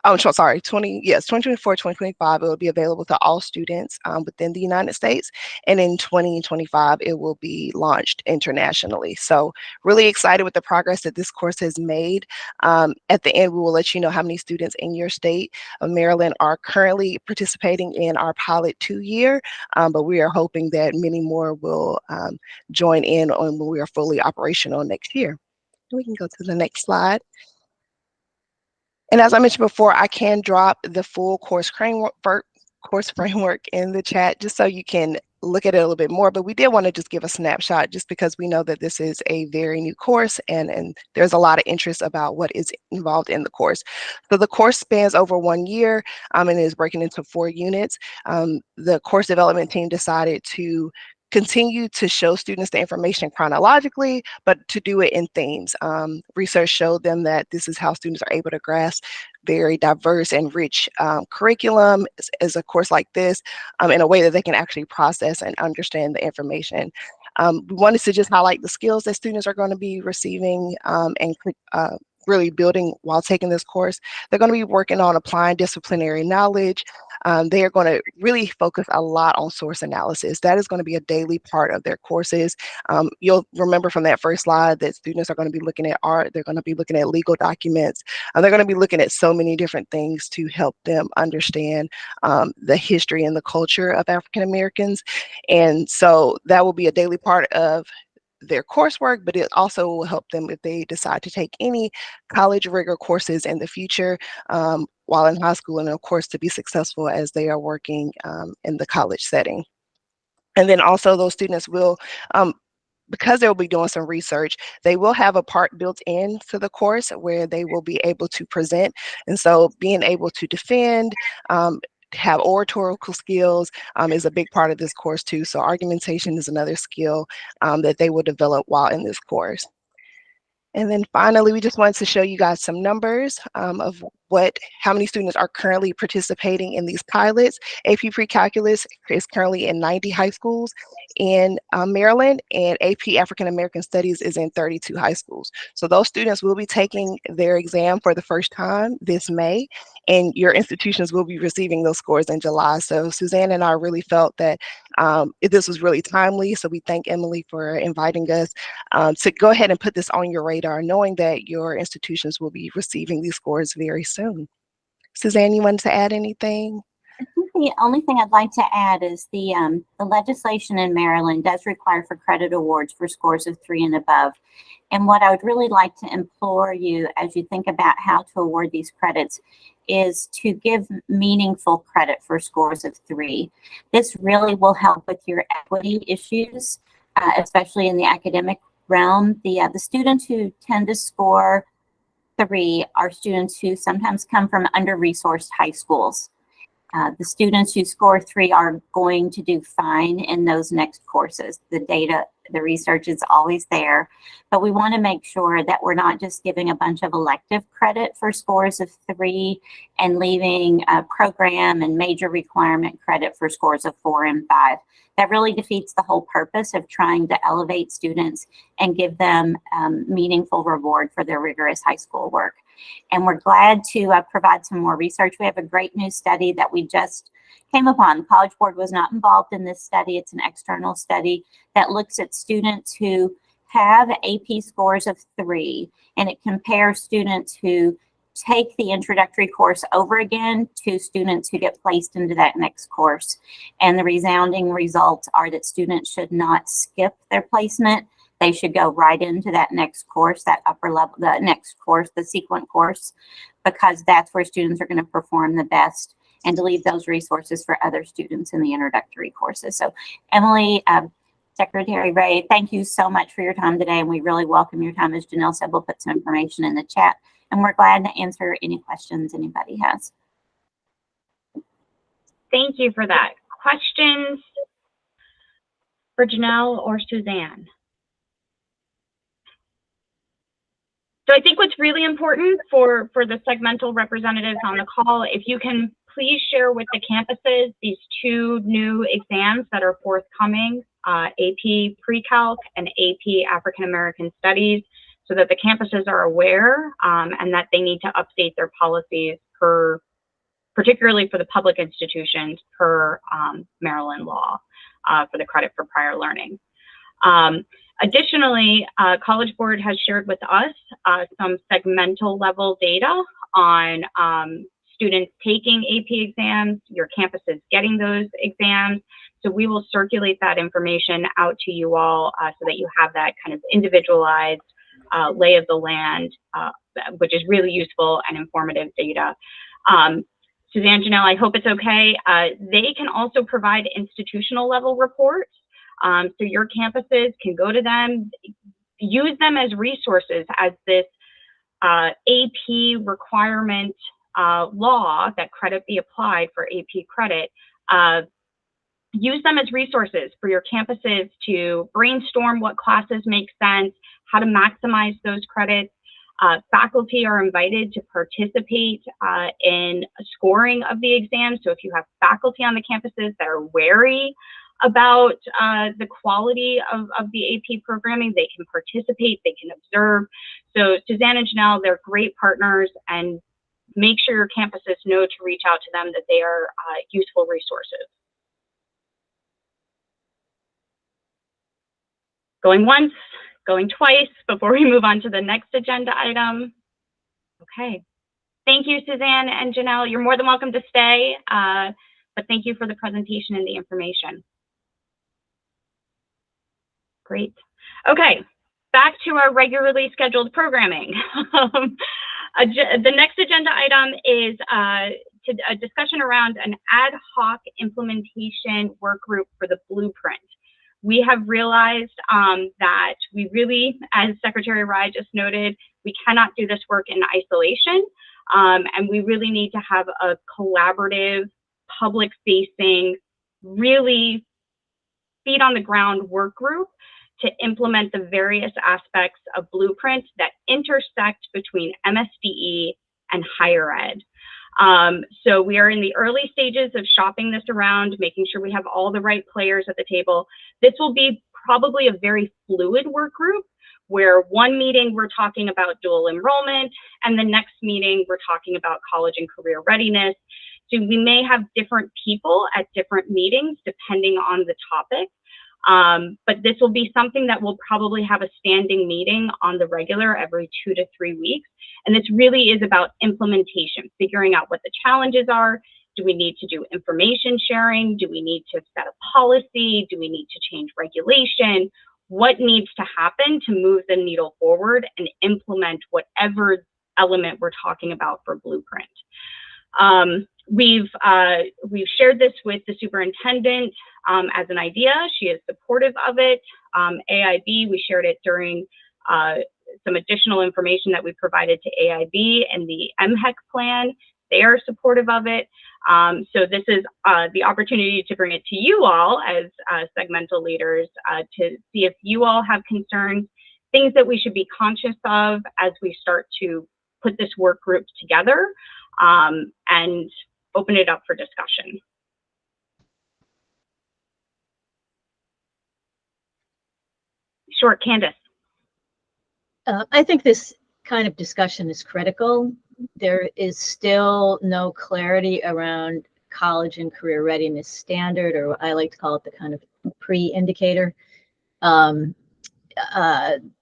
Oh, sorry, 2024, 2025, it will be available to all students within the United States. And in 2025, it will be launched internationally. So really excited with the progress that this course has made. At the end, we will let you know how many students in your state of Maryland are currently participating in our pilot 2-year, but we are hoping that many more will join in when we are fully operational next year. We can go to the next slide. And as I mentioned before, I can drop the full course framework in the chat just so you can look at it a little bit more, but we did want to just give a snapshot just because we know that this is a very new course and there's a lot of interest about what is involved in the course. So the course spans over 1 year and is breaking into 4 units. The course development team decided to continue to show students the information chronologically, but to do it in themes. Research showed them that this is how students are able to grasp very diverse and rich curriculum as a course like this in a way that they can actually process and understand the information. We wanted to just highlight the skills that students are going to be receiving and really building while taking this course. They're going to be working on applying disciplinary knowledge. They are going to really focus a lot on source analysis. That is going to be a daily part of their courses. You'll remember from that first slide that students are going to be looking at art, they're going to be looking at legal documents, they're going to be looking at so many different things to help them understand the history and the culture of African Americans. And so that will be a daily part of their coursework, but it also will help them if they decide to take any college rigor courses in the future while in high school, and of course to be successful as they are working in the college setting. And then also those students will, because they'll be doing some research, they will have a part built into the course where they will be able to present. And so being able to defend, have oratorical skills is a big part of this course too. So argumentation is another skill that they will develop while in this course. And then finally, we just wanted to show you guys some numbers of how many students are currently participating in these pilots. AP Pre-Calculus is currently in 90 high schools in Maryland, and AP African American Studies is in 32 high schools. So those students will be taking their exam for the first time this May, and your institutions will be receiving those scores in July. So Suzanne and I really felt that this was really timely. So we thank Emily for inviting us to go ahead and put this on your radar, knowing that your institutions will be receiving these scores very soon. Suzanne, you wanted to add anything? I think the only thing I'd like to add is the legislation in Maryland does require for credit awards for scores of 3 and above. And what I would really like to implore you as you think about how to award these credits is to give meaningful credit for scores of 3. This really will help with your equity issues, especially in the academic realm. The students who tend to score 3 are students who sometimes come from under-resourced high schools. The students who score 3 are going to do fine in those next courses. The data, the research is always there, but we want to make sure that we're not just giving a bunch of elective credit for scores of 3 and leaving a program and major requirement credit for scores of 4 and 5. That really defeats the whole purpose of trying to elevate students and give them meaningful reward for their rigorous high school work. And we're glad to provide some more research. We have a great new study that we just came upon. The College Board was not involved in this study. It's an external study that looks at students who have AP scores of 3, and it compares students who take the introductory course over again to students who get placed into that next course. And the resounding results are that students should not skip their placement. They should go right into that next course, that upper level, the next course, the sequent course, because that's where students are going to perform the best, and to leave those resources for other students in the introductory courses. So Emily, Secretary Ray, thank you so much for your time today, and we really welcome your time. As Janelle said, we'll put some information in the chat, and we're glad to answer any questions anybody has. Thank you for that. Questions for Janelle or Suzanne? So I think what's really important for the segmental representatives on the call, if you can please share with the campuses these 2 new exams that are forthcoming, AP Pre-Calc and AP African American Studies, so that the campuses are aware and that they need to update their policies particularly for the public institutions per Maryland law for the credit for prior learning. Additionally, College Board has shared with us some segmental level data on students taking AP exams, your campuses getting those exams. So we will circulate that information out to you all so that you have that kind of individualized lay of the land, which is really useful and informative data. Suzanne, Janelle, I hope it's okay. They can also provide institutional level reports. So your campuses can go to them, use them as resources as this AP requirement law that credit be applied for AP credit. Use them as resources for your campuses to brainstorm what classes make sense, how to maximize those credits. Faculty are invited to participate in scoring of the exam. So if you have faculty on the campuses that are wary about the quality of the AP programming. They can participate, they can observe. So Suzanne and Janelle, they're great partners, and make sure your campuses know to reach out to them, that they are useful resources. Going once, going twice before we move on to the next agenda item. Okay. Thank you, Suzanne and Janelle. You're more than welcome to stay, but thank you for the presentation and the information. Great. Okay, back to our regularly scheduled programming. The next agenda item is a discussion around an ad hoc implementation work group for the blueprint. We have realized that we really, as Secretary Rye just noted, we cannot do this work in isolation, and we really need to have a collaborative, public-facing, really feet on the ground work group to implement the various aspects of Blueprint that intersect between MSDE and higher ed. So we are in the early stages of shopping this around, making sure we have all the right players at the table. This will be probably a very fluid work group, where one meeting we're talking about dual enrollment, and the next meeting we're talking about college and career readiness. So we may have different people at different meetings depending on the topic. But this will be something that we'll probably have a standing meeting on the regular every 2 to 3 weeks. And this really is about implementation, figuring out what the challenges are. Do we need to do information sharing? Do we need to set a policy? Do we need to change regulation? What needs to happen to move the needle forward and implement whatever element we're talking about for Blueprint? We've shared this with the superintendent as an idea. She is supportive of it. AIB, we shared it during some additional information that we provided to AIB and the MHEC plan. They are supportive of it. So this is the opportunity to bring it to you all as segmental leaders to see if you all have concerns, things that we should be conscious of as we start to put this work group together, and open it up for discussion. Sure, Candace. I think this kind of discussion is critical. There is still no clarity around college and career readiness standard, or I like to call it the kind of pre-indicator.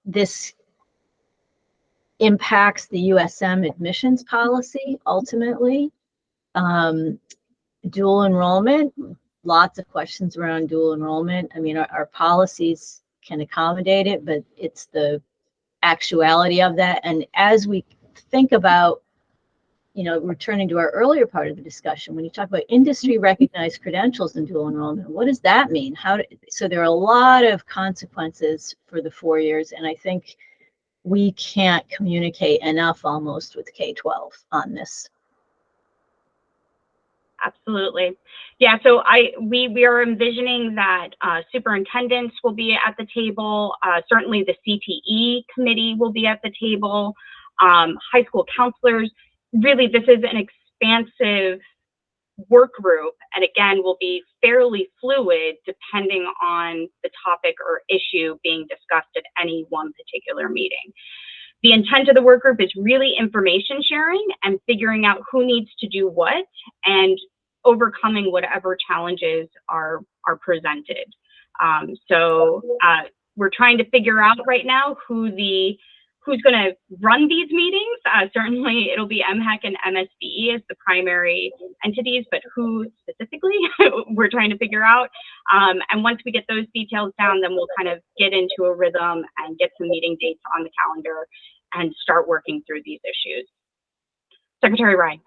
This impacts the USM admissions policy ultimately. Dual enrollment, lots of questions around dual enrollment. I mean, our policies can accommodate it, but it's the actuality of that. And as we think about, you know, returning to our earlier part of the discussion, when you talk about industry recognized credentials in dual enrollment, what does that mean? So there are a lot of consequences for the 4 years, and I think we can't communicate enough almost with K-12 on this. Absolutely. Yeah, so we are envisioning that superintendents will be at the table. Certainly the CTE committee will be at the table. High school counselors. Really, this is an expansive work group, and again, will be fairly fluid depending on the topic or issue being discussed at any one particular meeting. The intent of the work group is really information sharing and figuring out who needs to do what and overcoming whatever challenges are presented. So we're trying to figure out right now who's going to run these meetings. Certainly it'll be MHEC and MSDE as the primary entities, but who specifically we're trying to figure out. And once we get those details down, then we'll kind of get into a rhythm and get some meeting dates on the calendar and start working through these issues. Secretary Ryan.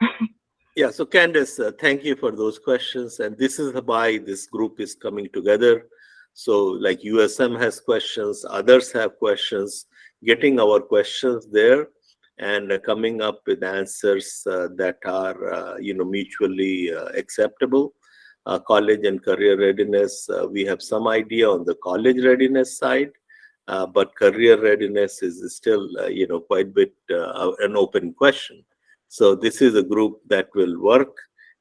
Yeah, so Candace, thank you for those questions. And this is why this group is coming together. So like USM has questions, others have questions, getting our questions there and coming up with answers that are mutually acceptable. College and career readiness, we have some idea on the college readiness side, but career readiness is still quite a bit an open question. So this is a group that will work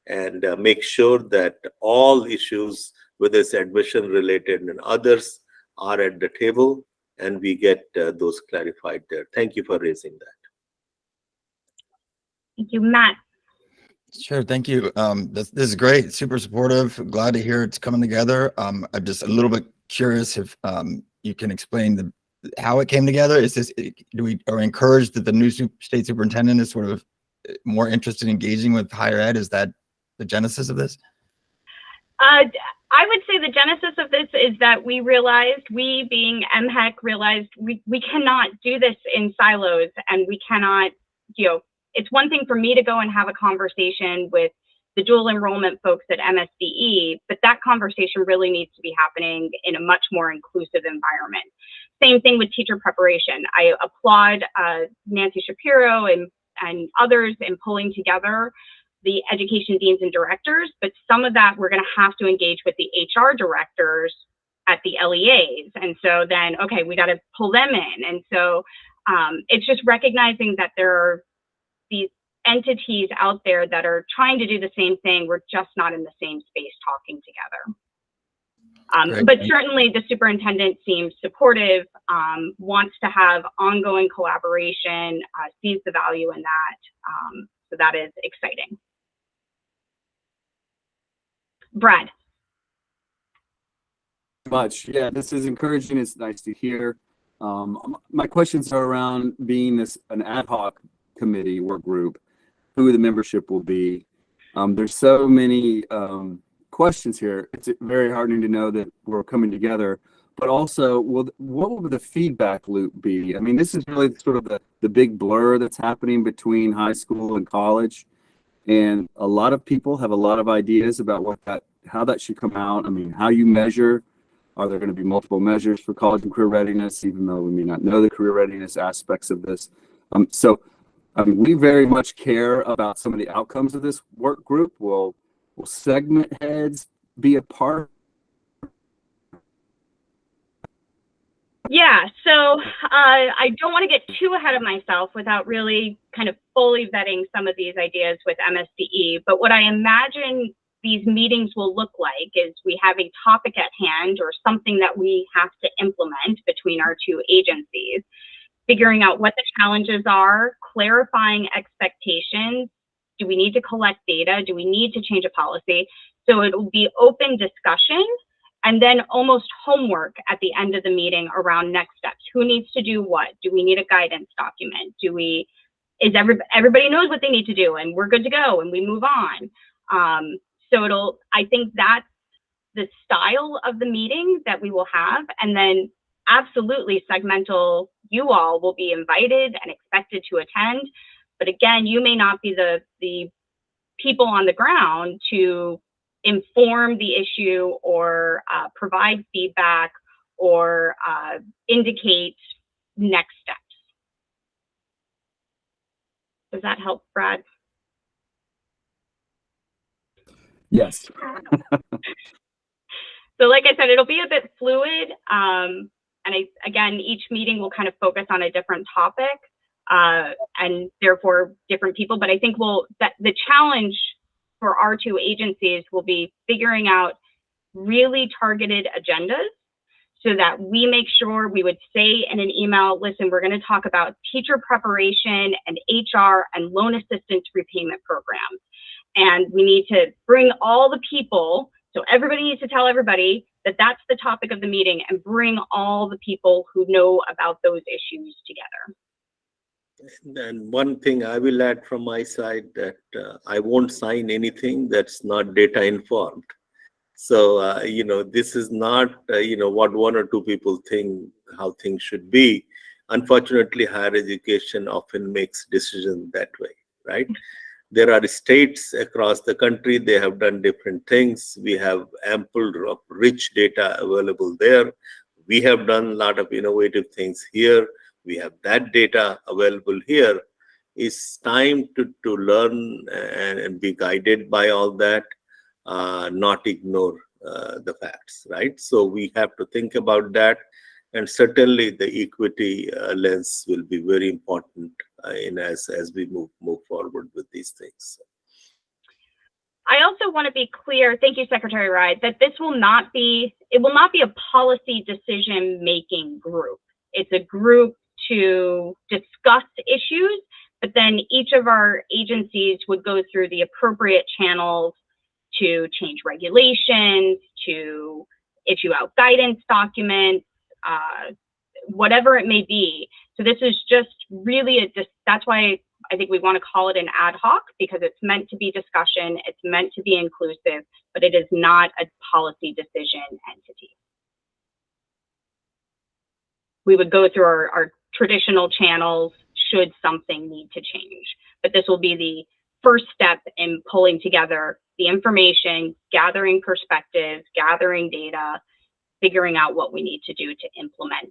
and make sure that all issues whether it's admission related and others, are at the table, and we get those clarified there. Thank you for raising that. Thank you, Matt. Sure, thank you. This is great, super supportive. Glad to hear it's coming together. I'm just a little bit curious if you can explain how it came together. Is this, are we encouraged that the new state superintendent is sort of more interested in engaging with higher ed? Is that the genesis of this? I would say the genesis of this is that we realized, we being MHEC realized we cannot do this in silos, and we cannot, it's one thing for me to go and have a conversation with the dual enrollment folks at MSDE, but that conversation really needs to be happening in a much more inclusive environment. Same thing with teacher preparation. I applaud Nancy Shapiro and others in pulling together the education deans and directors, but some of that we're going to have to engage with the HR directors at the LEAs. And so then, okay, we got to pull them in. And so it's just recognizing that there are these entities out there that are trying to do the same thing. We're just not in the same space talking together. But certainly the superintendent seems supportive, wants to have ongoing collaboration, sees the value in that. So that is exciting. Brad. Much. Yeah, this is encouraging. It's nice to hear. My questions are around being an ad hoc committee work group, who the membership will be. There's so many questions here. It's very heartening to know that we're coming together, but also what will the feedback loop be? I mean, this is really sort of the big blur that's happening between high school and college. And a lot of people have a lot of ideas about how that should come out. I mean, how you measure. Are there going to be multiple measures for college and career readiness, even though we may not know the career readiness aspects of this? So we very much care about some of the outcomes of this work group. Will segment heads be a part? Yeah, so I don't want to get too ahead of myself without really kind of fully vetting some of these ideas with MSDE. But what I imagine these meetings will look like is we have a topic at hand or something that we have to implement between our two agencies, figuring out what the challenges are, clarifying expectations. Do we need to collect data? Do we need to change a policy? So it will be open discussion, and then almost homework at the end of the meeting around next steps. Who needs to do what? Do we need a guidance document? Everybody knows what they need to do and we're good to go and we move on. So I think that's the style of the meeting that we will have. And then absolutely Segmental, you all will be invited and expected to attend. But again, you may not be the people on the ground to inform the issue or provide feedback or indicate next steps. Does that help, Brad? Yes. So like I said, it'll be a bit fluid. Again, each meeting will kind of focus on a different topic and therefore different people. But I think the challenge for our two agencies will be figuring out really targeted agendas so that we make sure we would say in an email, listen, we're going to talk about teacher preparation and HR and loan assistance repayment programs. And we need to bring all the people, so everybody needs to tell everybody that that's the topic of the meeting and bring all the people who know about those issues together. And one thing I will add from my side that I won't sign anything that's not data informed. So, this is not, what one or two people think how things should be. Unfortunately, higher education often makes decisions that way, right? There are states across the country, they have done different things. We have ample, rich data available there. We have done a lot of innovative things here. We have that data available here. It's time to learn and be guided by all that, not ignore the facts, right? So we have to think about that. And certainly the equity lens will be very important as we move forward with these things. I also want to be clear, thank you, Secretary Ride, that it will not be a policy decision-making group. It's a group to discuss issues, but then each of our agencies would go through the appropriate channels to change regulations, to issue out guidance documents, whatever it may be. So this is just really that's why I think we want to call it an ad hoc, because it's meant to be discussion, it's meant to be inclusive, but it is not a policy decision entity. We would go through our traditional channels should something need to change, but this will be the first step in pulling together the information, gathering perspectives, gathering data, figuring out what we need to do to implement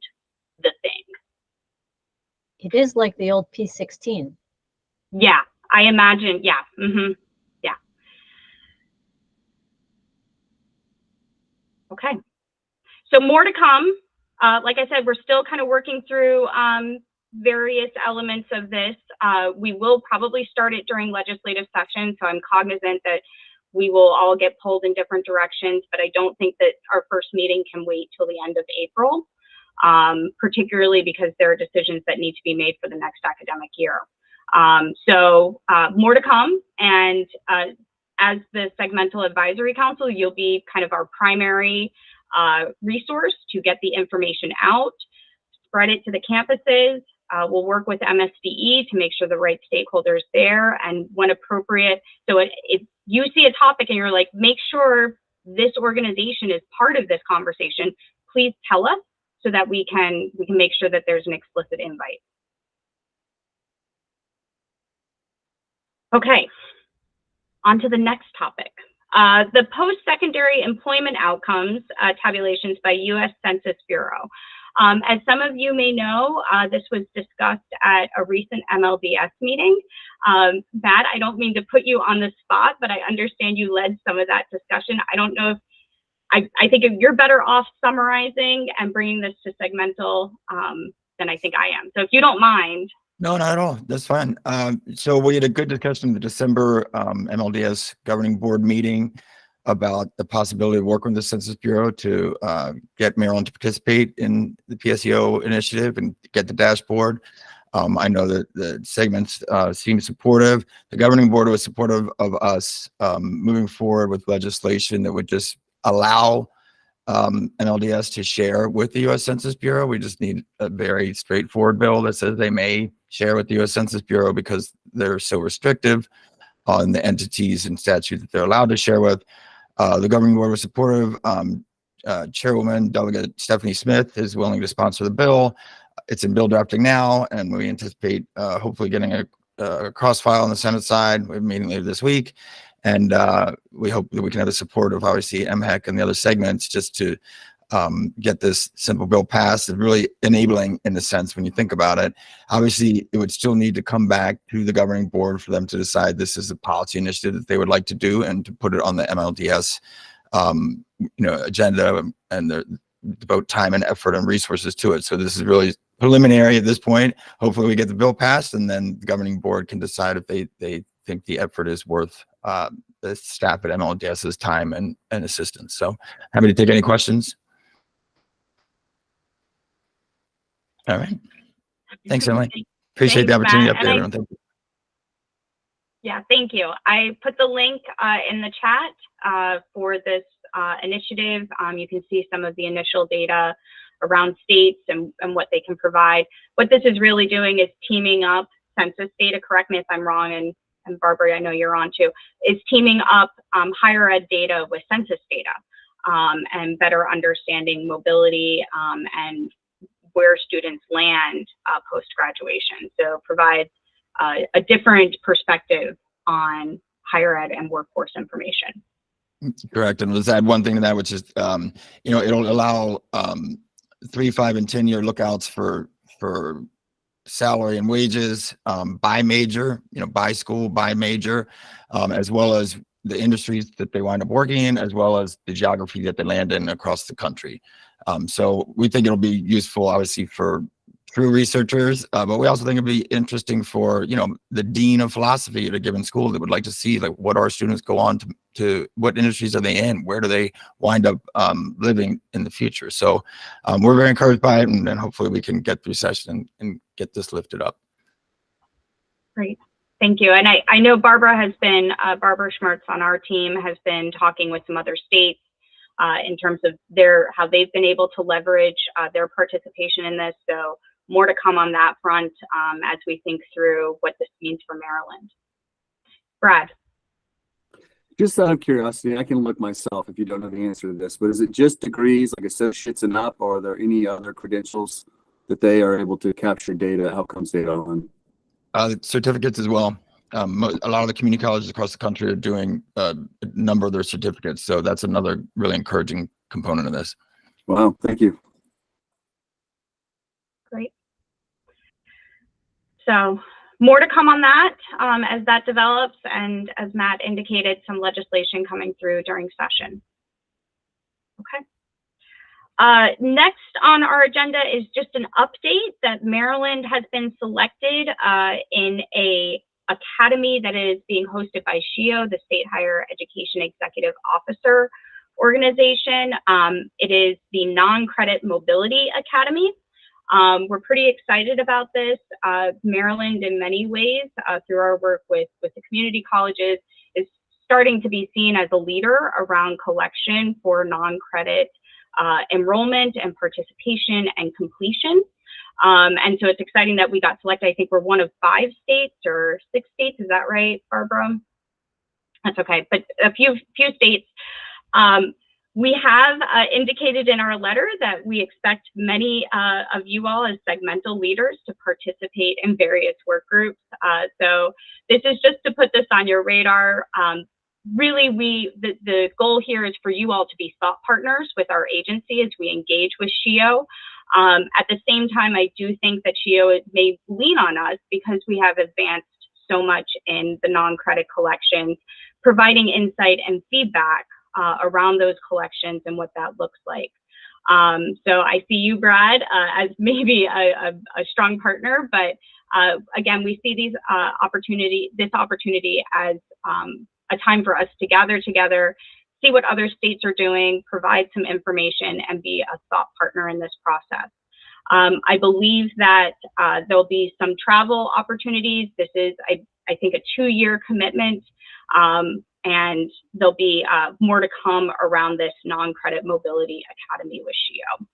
the thing. It is like the old P16. Yeah, I imagine. Yeah. Yeah. Okay. So more to come. Like I said, we're still kind of working through various elements of this. We will probably start it during legislative session. So I'm cognizant that we will all get pulled in different directions, but I don't think that our first meeting can wait till the end of April, particularly because there are decisions that need to be made for the next academic year. So more to come. And as the Segmental Advisory Council, you'll be kind of our primary resource to get the information out, spread it to the campuses. We'll work with MSDE to make sure the right stakeholders there, and when appropriate. So if you see a topic and you're like, make sure this organization is part of this conversation, please tell us so that we can make sure that there's an explicit invite. Okay, on to the next topic. The post-secondary employment outcomes tabulations by U.S. Census Bureau. As some of you may know, this was discussed at a recent MLDS meeting. Matt, I don't mean to put you on the spot, but I understand you led some of that discussion. I don't know if, I think if you're better off summarizing and bringing this to Segmental than I think I am. So if you don't mind. No, not at all. That's fine. So we had a good discussion in the December MLDS governing board meeting about the possibility of working with the Census Bureau to get Maryland to participate in the PSEO initiative and get the dashboard. I know that the segments seem supportive. The governing board was supportive of us moving forward with legislation that would just allow NLDS to share with the U.S. Census Bureau. We just need a very straightforward bill that says they may share with the U.S. Census Bureau because they're so restrictive on the entities and statutes that they're allowed to share with. The governing board was supportive. Chairwoman Delegate Stephanie Smith is willing to sponsor the bill. It's in bill drafting now, and we anticipate hopefully getting a cross file on the Senate side. We have a meeting later this week. And we hope that we can have the support of obviously MHEC and the other segments just to get this simple bill passed and really enabling in the sense when you think about it. Obviously, it would still need to come back to the governing board for them to decide this is a policy initiative that they would like to do and to put it on the MLDS agenda and devote time and effort and resources to it. So this is really preliminary at this point. Hopefully we get the bill passed and then the governing board can decide if they think the effort is worth the staff at MLDS's time and assistance. So happy to take any questions. All right. Thanks, Emily. Appreciate the opportunity up there, everyone. Thank you. Yeah, thank you. I put the link in the chat for this initiative. You can see some of the initial data around states and what they can provide. What this is really doing is teaming up census data, correct me if I'm wrong, and Barbara, I know you're on too, is teaming up higher ed data with census data and better understanding mobility and where students land post-graduation. So provides a different perspective on higher ed and workforce information. Correct. And let's add one thing to that, which is, it'll allow 3, 5, and 10-year lookouts for salary and wages by major, by school, by major, as well as the industries that they wind up working in, as well as the geography that they land in across the country. So we think it'll be useful, obviously, for true researchers, but we also think it'd be interesting for, you know, the dean of philosophy at a given school that would like to see like what our students go on to what industries are they in, where do they wind up living in the future. So we're very encouraged by it, and hopefully we can get through session and get this lifted up. Great. Thank you. And I know Barbara Barbara Schmertz on our team has been talking with some other states in terms of how they've been able to leverage their participation in this. So more to come on that front as we think through what this means for Maryland. Brad. Just out of curiosity, I can look myself if you don't know the answer to this, but is it just degrees, like associates and up, or are there any other credentials that they are able to capture data, outcomes data on? Certificates as well. A lot of the community colleges across the country are doing a number of their certificates. So that's another really encouraging component of this. Wow, thank you. Great. So more to come on that as that develops, and as Matt indicated, some legislation coming through during session. Okay. Next on our agenda is just an update that Maryland has been selected in a academy that is being hosted by SHEO, the State Higher Education Executive Officer organization. It is the Non-Credit Mobility Academy. We're pretty excited about this. Maryland, in many ways, through our work with the community colleges, is starting to be seen as a leader around collection for non-credit enrollment and participation and completion. And so it's exciting that we got selected. I think we're one of 5 states or 6 states. Is that right, Barbara? That's okay, but a few states. We have indicated in our letter that we expect many of you all as segmental leaders to participate in various work groups. So this is just to put this on your radar. Really, the goal here is for you all to be thought partners with our agency as we engage with SHEO. At the same time, I do think that SHEO may lean on us because we have advanced so much in the non-credit collections, providing insight and feedback around those collections and what that looks like. So I see you, Brad, as maybe a strong partner, but again, we see this opportunity as a time for us to gather together, see what other states are doing, provide some information, and be a thought partner in this process. I believe that there'll be some travel opportunities. This is, I think, a 2-year commitment, and there'll be more to come around this non-credit mobility academy with SHEO.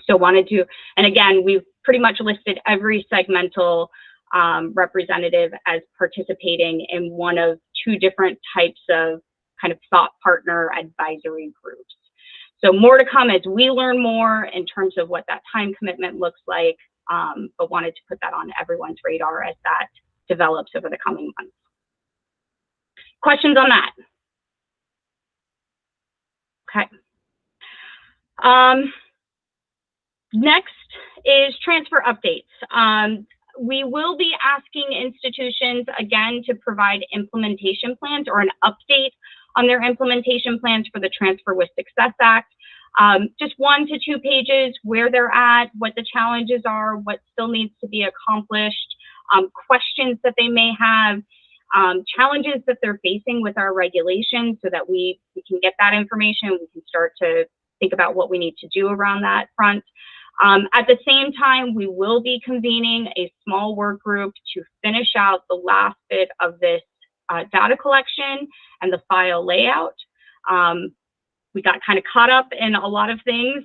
So wanted to, and again, we've pretty much listed every segmental representative as participating in one of 2 different types of kind of thought partner advisory groups. So more to come as we learn more in terms of what that time commitment looks like, but wanted to put that on everyone's radar as that develops over the coming months. Questions on that? Okay. Next is transfer updates. We will be asking institutions again to provide implementation plans or an update on their implementation plans for the Transfer with Success Act. Just 1 to 2 pages, where they're at, what the challenges are, what still needs to be accomplished, questions that they may have, challenges that they're facing with our regulations so that we can get that information. We can start to think about what we need to do around that front. At the same time, we will be convening a small work group to finish out the last bit of this data collection and the file layout. We got kind of caught up in a lot of things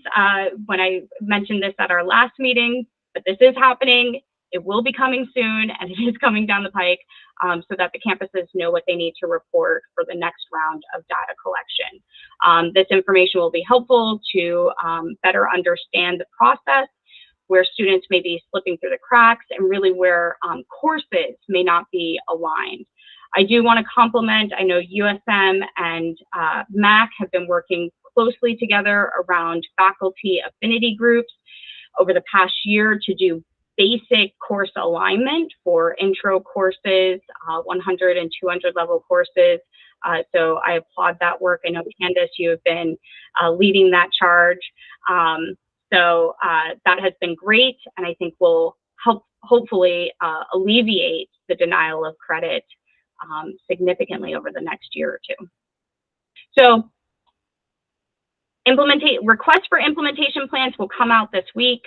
when I mentioned this at our last meeting, but this is happening. It will be coming soon, and it is coming down the pike so that the campuses know what they need to report for the next round of data collection. This information will be helpful to better understand the process, where students may be slipping through the cracks, and really where courses may not be aligned. I do want to compliment, I know USM and MAC have been working closely together around faculty affinity groups over the past year to do basic course alignment for intro courses, 100 and 200 level courses. So I applaud that work. I know, Candace, you have been leading that charge. So that has been great, and I think will help hopefully alleviate the denial of credit significantly over the next year or two. So requests for implementation plans will come out this week.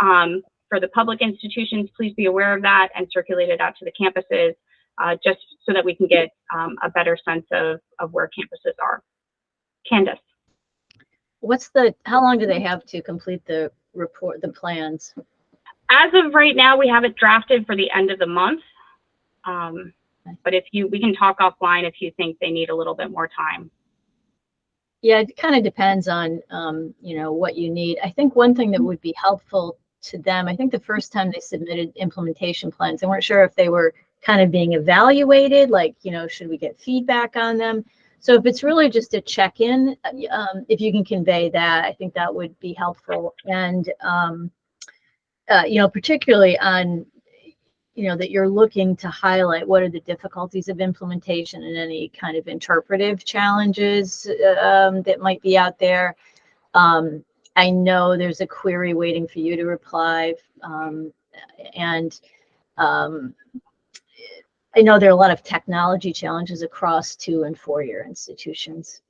For the public institutions, please be aware of that and circulate it out to the campuses, just so that we can get a better sense of where campuses are. Candace. How long do they have to complete the report, the plans? As of right now, we have it drafted for the end of the month. But we can talk offline if you think they need a little bit more time. Yeah, it kind of depends on, what you need. I think one thing that would be helpful to them, I think the first time they submitted implementation plans, they weren't sure if they were kind of being evaluated, like, should we get feedback on them? So if it's really just a check-in, if you can convey that, I think that would be helpful. And, particularly on, that you're looking to highlight what are the difficulties of implementation and any kind of interpretive challenges that might be out there. I know there's a query waiting for you to reply. And I know there are a lot of technology challenges across 2- and 4-year institutions.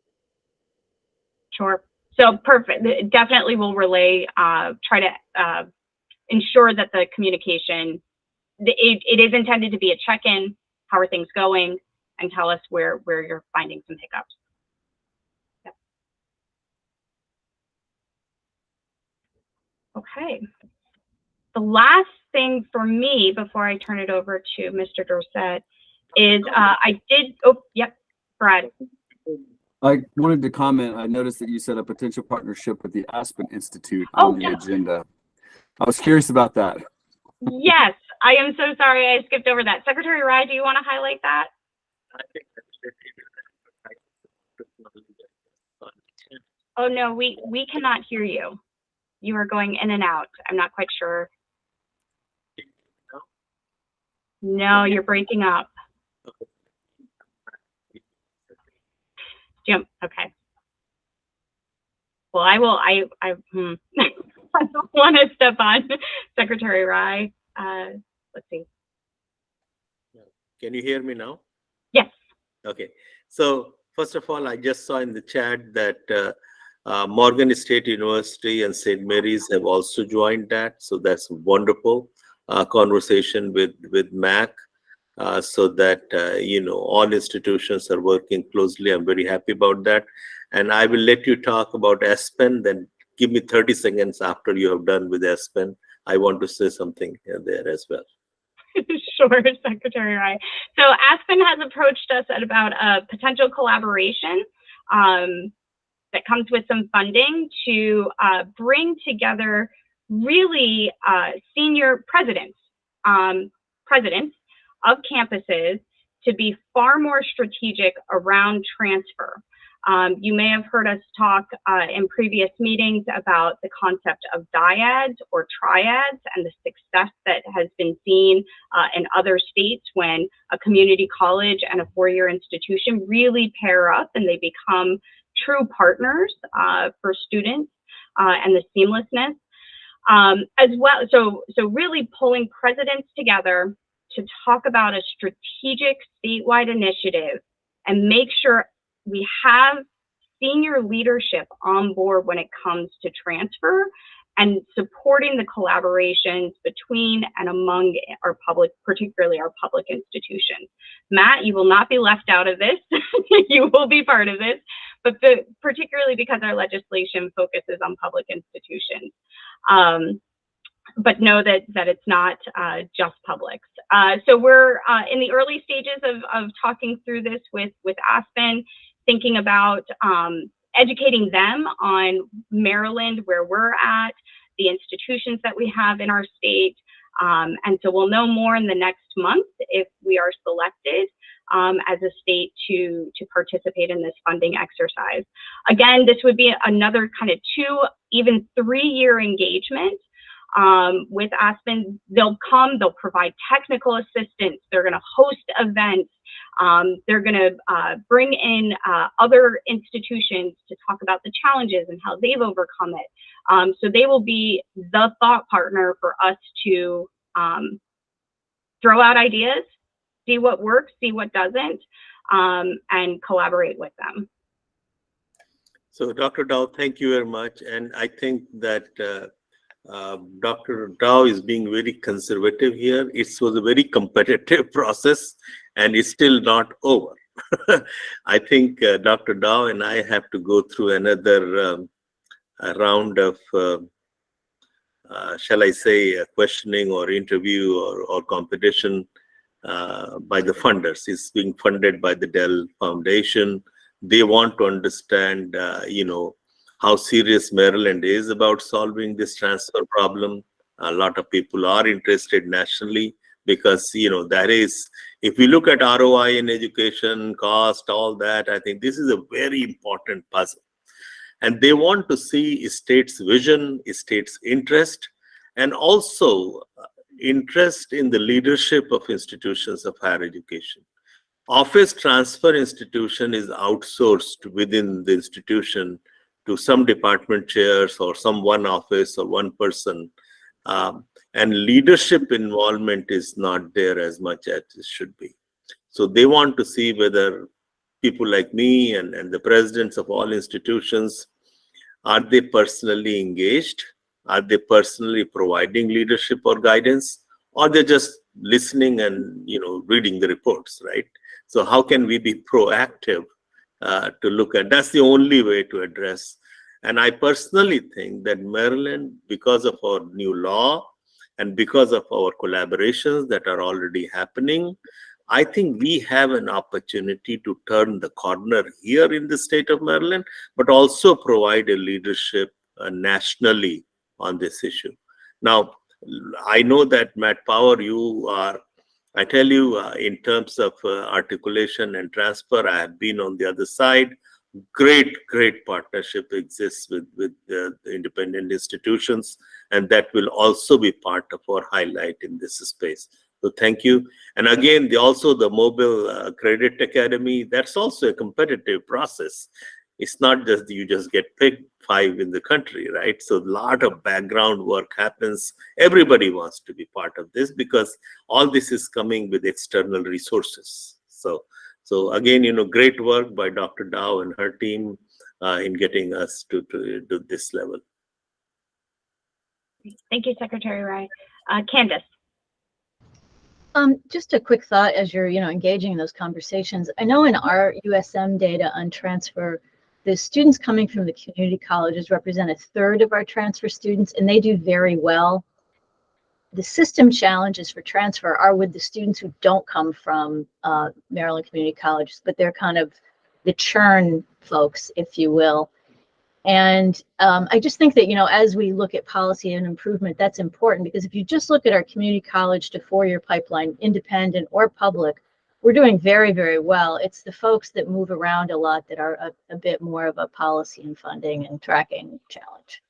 Sure. So perfect. Definitely will relay, try to ensure that the communication, it is intended to be a check-in. How are things going? And tell us where you're finding some hiccups. Yep. Okay. The last thing for me before I turn it over to Mr. Dorsett is Brad. I wanted to comment. I noticed that you said a potential partnership with the Aspen Institute on the agenda. I was curious about that. Yes, I am so sorry I skipped over that. Secretary Rye, do you want to highlight that? Oh no, we cannot hear you. You are going in and out. I'm not quite sure. No, you're breaking up. Jim, okay. Well, I don't want to step on Secretary Rye. Let's see. Can you hear me now? Yes. Okay. So first of all, I just saw in the chat that Morgan State University and St. Mary's have also joined that. So that's wonderful conversation with MAC, so that, all institutions are working closely. I'm very happy about that. And I will let you talk about Aspen, then give me 30 seconds after you have done with Aspen. I want to say something there as well. Sure, Secretary Rye. So Aspen has approached us at about a potential collaboration that comes with some funding to bring together really senior presidents of campuses to be far more strategic around transfer. You may have heard us talk in previous meetings about the concept of dyads or triads and the success that has been seen in other states when a community college and a 4-year institution really pair up and they become true partners for students and the seamlessness as well. So really pulling presidents together to talk about a strategic statewide initiative and make sure we have senior leadership on board when it comes to transfer and supporting the collaborations between and among our public, particularly our public institutions. Matt, you will not be left out of this. You will be part of this, but particularly because our legislation focuses on public institutions. But know that it's not just publics. So we're in the early stages of talking through this with Aspen, thinking about educating them on Maryland, where we're at, the institutions that we have in our state. And so we'll know more in the next month if we are selected as a state to participate in this funding exercise. Again, this would be another kind of 2, even 3-year engagement. with Aspen. They'll come, they'll provide technical assistance, they're going to host events, they're going to bring in other institutions to talk about the challenges and how they've overcome it. So they will be the thought partner for us to throw out ideas, see what works, see what doesn't, and collaborate with them. So Dr. Dow, thank you very much. And I think that Dr. Dow is being very conservative here. It was a very competitive process and it's still not over. I think Dr. Dow and I have to go through another round of, shall I say, questioning or interview or competition by the funders. It's being funded by the Dell Foundation. They want to understand, how serious Maryland is about solving this transfer problem. A lot of people are interested nationally because, that is, if we look at ROI in education, cost, all that, I think this is a very important puzzle. And they want to see state's vision, state's interest, and also interest in the leadership of institutions of higher education. Office transfer institution is outsourced within the institution to some department chairs or some one office or one person. And leadership involvement is not there as much as it should be. So they want to see whether people like me and the presidents of all institutions, are they personally engaged? Are they personally providing leadership or guidance? Or they're just listening and reading the reports, right? So how can we be proactive to look at? That's the only way to address. And I personally think that Maryland, because of our new law and because of our collaborations that are already happening, I think we have an opportunity to turn the corner here in the state of Maryland, but also provide a leadership nationally on this issue. Now, I know that Matt Power, you are, I tell you, in terms of articulation and transfer, I have been on the other side. Great partnership exists with the independent institutions, and that will also be part of our highlight in this space. So thank you. And again, also the Mobile Credit Academy, that's also a competitive process. It's not just you just get picked 5 in the country, right? So a lot of background work happens. Everybody wants to be part of this because all this is coming with external resources. So again, great work by Dr. Dow and her team in getting us to this level. Thank you, Secretary Rai. Candace. Just a quick thought as you're, engaging in those conversations. I know in our USM data on transfer, the students coming from the community colleges represent 1/3 of our transfer students, and they do very well. The system challenges for transfer are with the students who don't come from Maryland community colleges, but they're kind of the churn folks, if you will. And I just think that, as we look at policy and improvement, that's important, because if you just look at our community college to 4-year pipeline, independent or public, we're doing very, very well. It's the folks that move around a lot that are a bit more of a policy and funding and tracking challenge.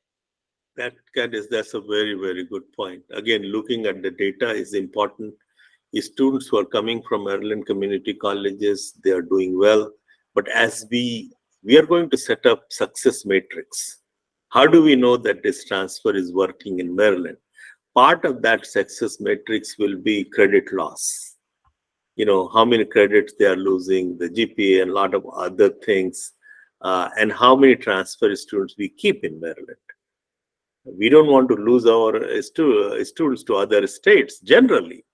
Candice, that's a very, very good point. Again, looking at the data is important. The students who are coming from Maryland community colleges, they are doing well. But as we are going to set up success matrix. How do we know that this transfer is working in Maryland? Part of that success matrix will be credit loss. How many credits they are losing, the GPA, and a lot of other things, and how many transfer students we keep in Maryland. We don't want to lose our students to other states generally,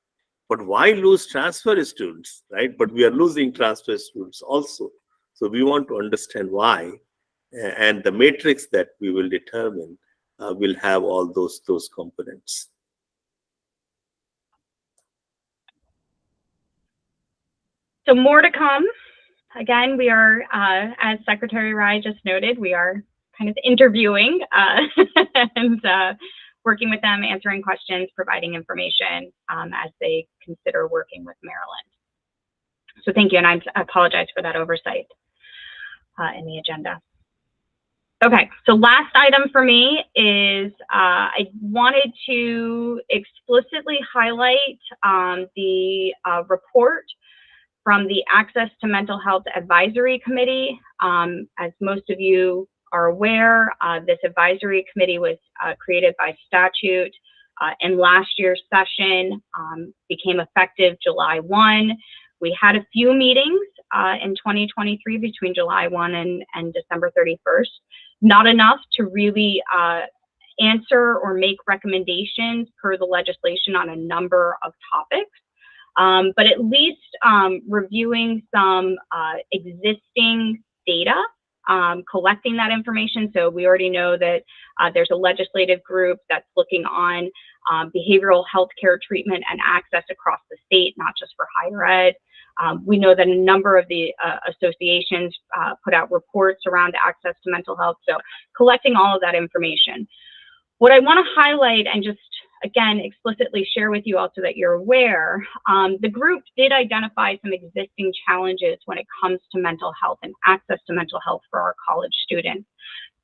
but why lose transfer students, right? But we are losing transfer students also. So we want to understand why, and the matrix that we will determine will have all those components. So more to come. Again, we are, as Secretary Rai just noted, we are kind of interviewing and working with them, answering questions, providing information as they consider working with Maryland. So thank you, and I apologize for that oversight in the agenda. Okay, so last item for me is I wanted to explicitly highlight the report from the Access to Mental Health Advisory Committee. As most of you are aware, this advisory committee was created by statute in last year's session, became effective July 1. We had a few meetings in 2023 between July 1 and December 31st. Not enough to really answer or make recommendations per the legislation on a number of topics. But at least reviewing some existing data, collecting that information. So we already know that there's a legislative group that's looking on behavioral health care treatment and access across the state, not just for higher ed. We know that a number of the associations put out reports around access to mental health. So collecting all of that information. What I want to highlight and just again explicitly share with you all so that you're aware, the group did identify some existing challenges when it comes to mental health and access to mental health for our college students.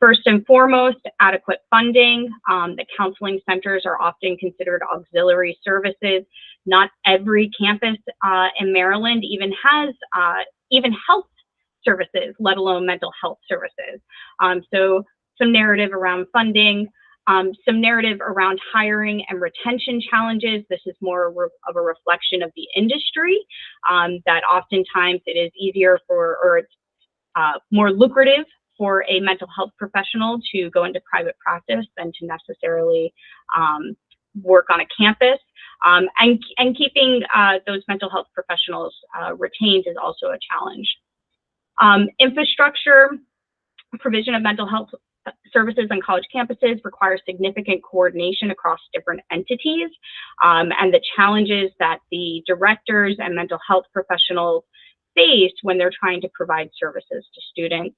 First and foremost, adequate funding. The counseling centers are often considered auxiliary services. Not every campus in Maryland even has health services, let alone mental health services. So some narrative around funding, some narrative around hiring and retention challenges. This is more of a reflection of the industry, that oftentimes it is easier for, or it's more lucrative for a mental health professional to go into private practice than to necessarily work on a campus. And keeping those mental health professionals retained is also a challenge. Infrastructure, provision of mental health services on college campuses requires significant coordination across different entities, and the challenges that the directors and mental health professionals face when they're trying to provide services to students.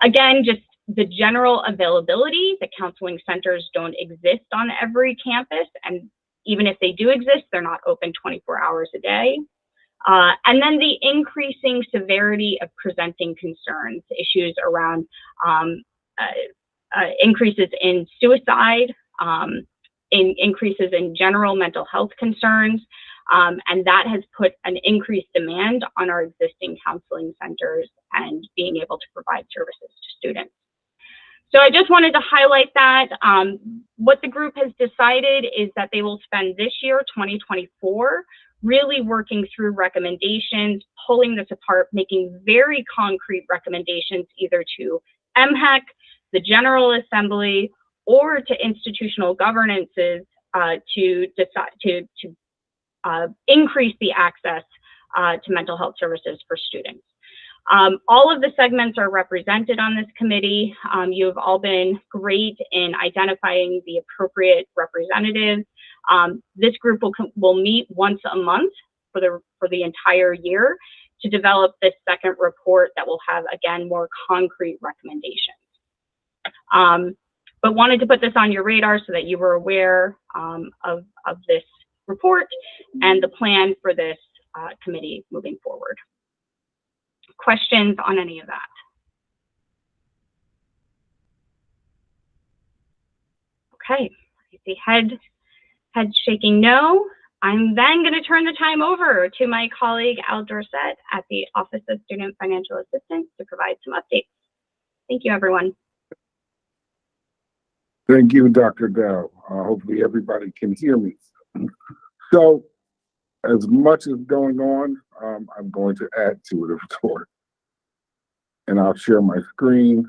Again, just the general availability, the counseling centers don't exist on every campus, and even if they do exist, they're not open 24 hours a day. And then the increasing severity of presenting concerns, issues around increases in suicide, increases in general mental health concerns, and that has put an increased demand on our existing counseling centers and being able to provide services to students. So I just wanted to highlight that. What the group has decided is that they will spend this year, 2024, really working through recommendations, pulling this apart, making very concrete recommendations either to MHEC, the General Assembly, or to institutional governances to decide to increase the access to mental health services for students. All of the segments are represented on this committee. You have all been great in identifying the appropriate representatives. This group will meet once a month for the entire year to develop this second report that will have, again, more concrete recommendations. But wanted to put this on your radar so that you were aware of this report and the plan for this committee moving forward. Questions on any of that? Okay, I see head shaking no. I'm then going to turn the time over to my colleague Al Dorset at the Office of Student Financial Assistance to provide some updates. Thank you, everyone. Thank you, Dr. Dow. Hopefully everybody can hear me. So, as much is going on, I'm going to add to it, of course. And I'll share my screen.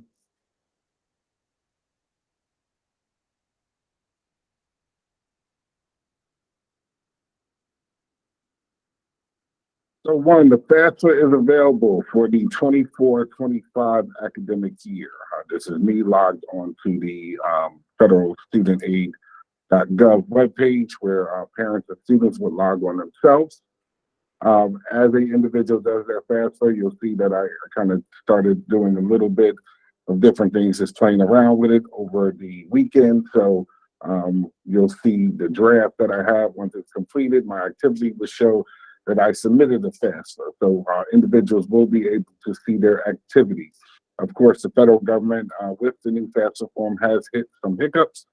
So one, the FAFSA is available for the 24-25 academic year. This is me logged on to the federal student aid.gov webpage where parents and students would log on themselves. As an individual does their FAFSA, you'll see that I kind of started doing a little bit of different things, just playing around with it over the weekend. So you'll see the draft that I have. Once it's completed, my activity will show that I submitted a FAFSA. So individuals will be able to see their activities. Of course, the federal government with the new FAFSA form has hit some hiccups,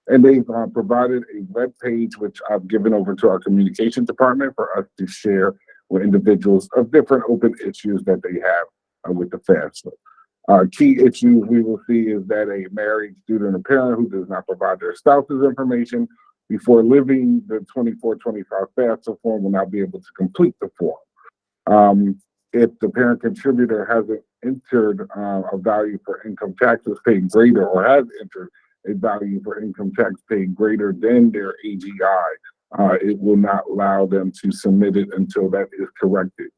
and they've provided a web page which I've given over to our communications department for us to share with individuals of different open issues that they have with the FAFSA. Key issues we will see is that a married student or parent who does not provide their spouse's information before living the 24-25 FAFSA form will not be able to complete the form. If the parent contributor hasn't entered a value for income taxes paid greater or has entered a value for income tax paid greater than their AGI, it will not allow them to submit it until that is corrected.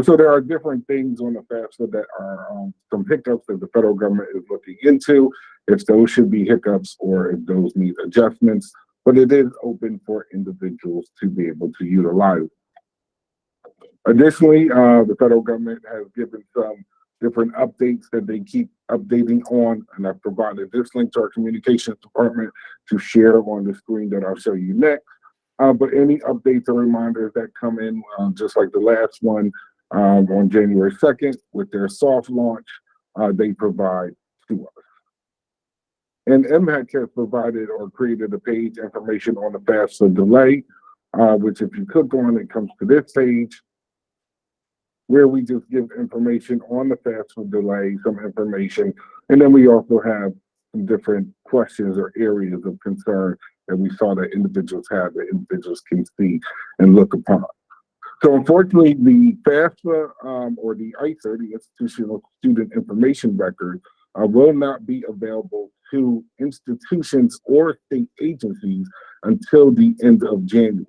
So there are different things on the FAFSA that are some hiccups that the federal government is looking into, if those should be hiccups or if those need adjustments, but it is open for individuals to be able to utilize it. Additionally, the federal government has given some different updates that they keep updating on, and I've provided this link to our communications department to share on the screen that I'll show you next. But any updates or reminders that come in, just like the last one on January 2nd with their soft launch, they provide to us. And MHEC has provided or created a page information on the FAFSA delay, which if you click on, it comes to this page, where we just give information on the FAFSA delay, some information, and then we also have some different questions or areas of concern that we saw that individuals have that individuals can see and look upon. So unfortunately, the FAFSA or the ISA, the Institutional Student Information Record, will not be available to institutions or state agencies until the end of January.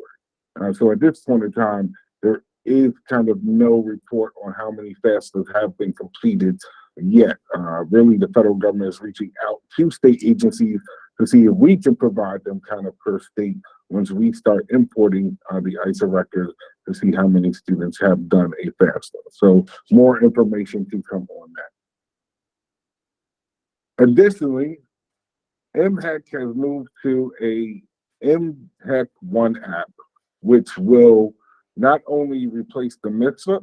So at this point in time, there is kind of no report on how many FAFSAs have been completed yet. Really, the federal government is reaching out to state agencies to see if we can provide them kind of per state once we start importing the ISA records to see how many students have done a FAFSA. So more information to come on that. Additionally, MHEC has moved to a MHEC One app, which will not only replace the mitzvah,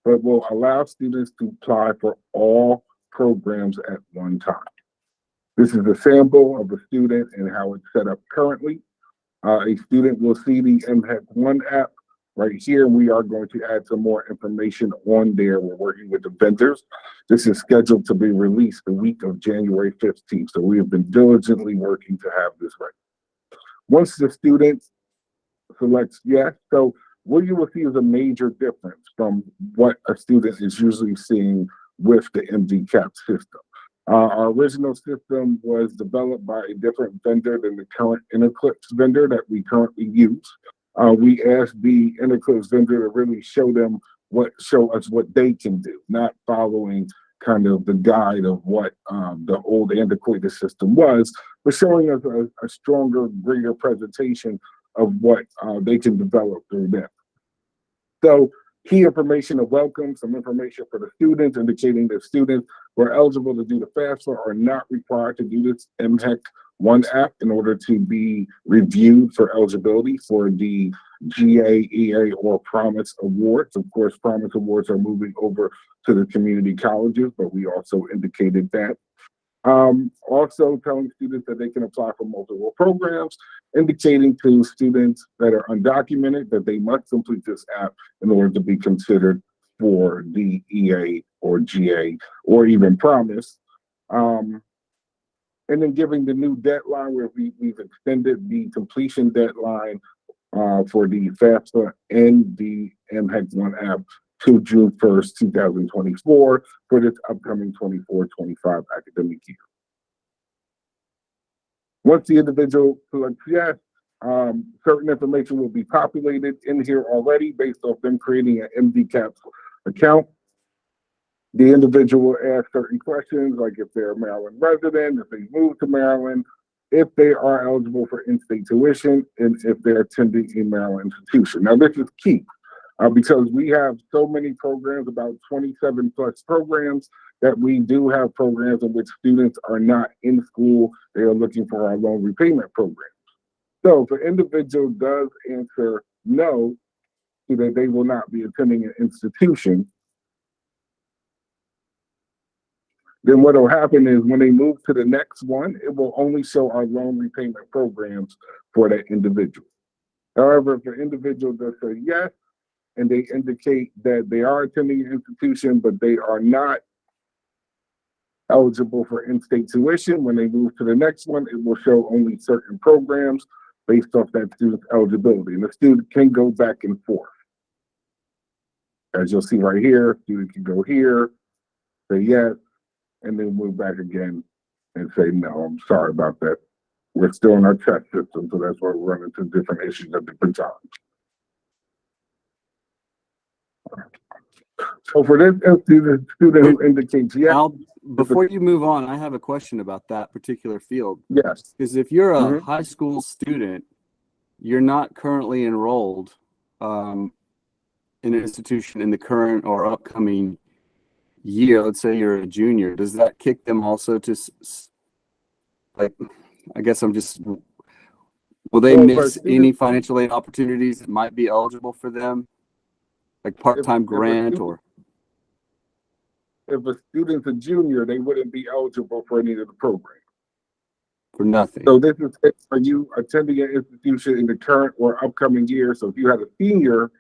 but will allow students to apply for all programs at one time. This is a sample of a student and how it's set up currently. A student will see the MHEC One app right here. We are going to add some more information on there. We're working with the vendors. This is scheduled to be released the week of January 15th. So we have been diligently working to have this ready. Once the student selects yes, so what you will see is a major difference from what a student is usually seeing with the MDCAP system. Our original system was developed by a different vendor than the current Interclips vendor that we currently use. We asked the Interclips vendor to really show us what they can do, not following kind of the guide of what the old antiquated system was, but showing us a stronger, greater presentation of what they can develop through them. So key information of welcome, some information for the students indicating that students who are eligible to do the FAFSA are not required to do this MHEC One app in order to be reviewed for eligibility for the GA, EA, or Promise Awards. Of course, Promise Awards are moving over to the community colleges, but we also indicated that. Also telling students that they can apply for multiple programs, indicating to students that are undocumented that they must complete this app in order to be considered for the EA or GA or even Promise. And then giving the new deadline where we've extended the completion deadline for the FAFSA and the MHEC One app to June 1st, 2024 for this upcoming 24-25 academic year. Once the individual selects yes, certain information will be populated in here already based off them creating an MDCAP account. The individual will ask certain questions like if they're a Maryland resident, if they moved to Maryland, if they are eligible for in-state tuition, and if they're attending a Maryland institution. Now this is key. Because we have so many programs, about 27 plus programs, that we do have programs in which students are not in school, they are looking for our loan repayment program. So if an individual does answer no, so that they will not be attending an institution, then what will happen is when they move to the next one, it will only show our loan repayment programs for that individual. However, if the individual does say yes, and they indicate that they are attending an institution, but they are not eligible for in-state tuition, when they move to the next one, it will show only certain programs based off that student's eligibility. And the student can go back and forth. As you'll see right here, student can go here, say yes, and then move back again and say, no, I'm sorry about that. We're still in our test system, so that's why we're running into different issues at different times. So for this student who indicates yes. Al, before you move on, I have a question about that particular field. Yes. Because if you're a high school student, you're not currently enrolled in an institution in the current or upcoming year. Let's say you're a junior. Does that kick them also to, like, I guess I'm just, will they miss any financial aid opportunities that might be eligible for them? Like part-time grant or? If a student's a junior, they wouldn't be eligible for any of the programs. For nothing. So this is, are you attending an institution in the current or upcoming year? So if you had a senior,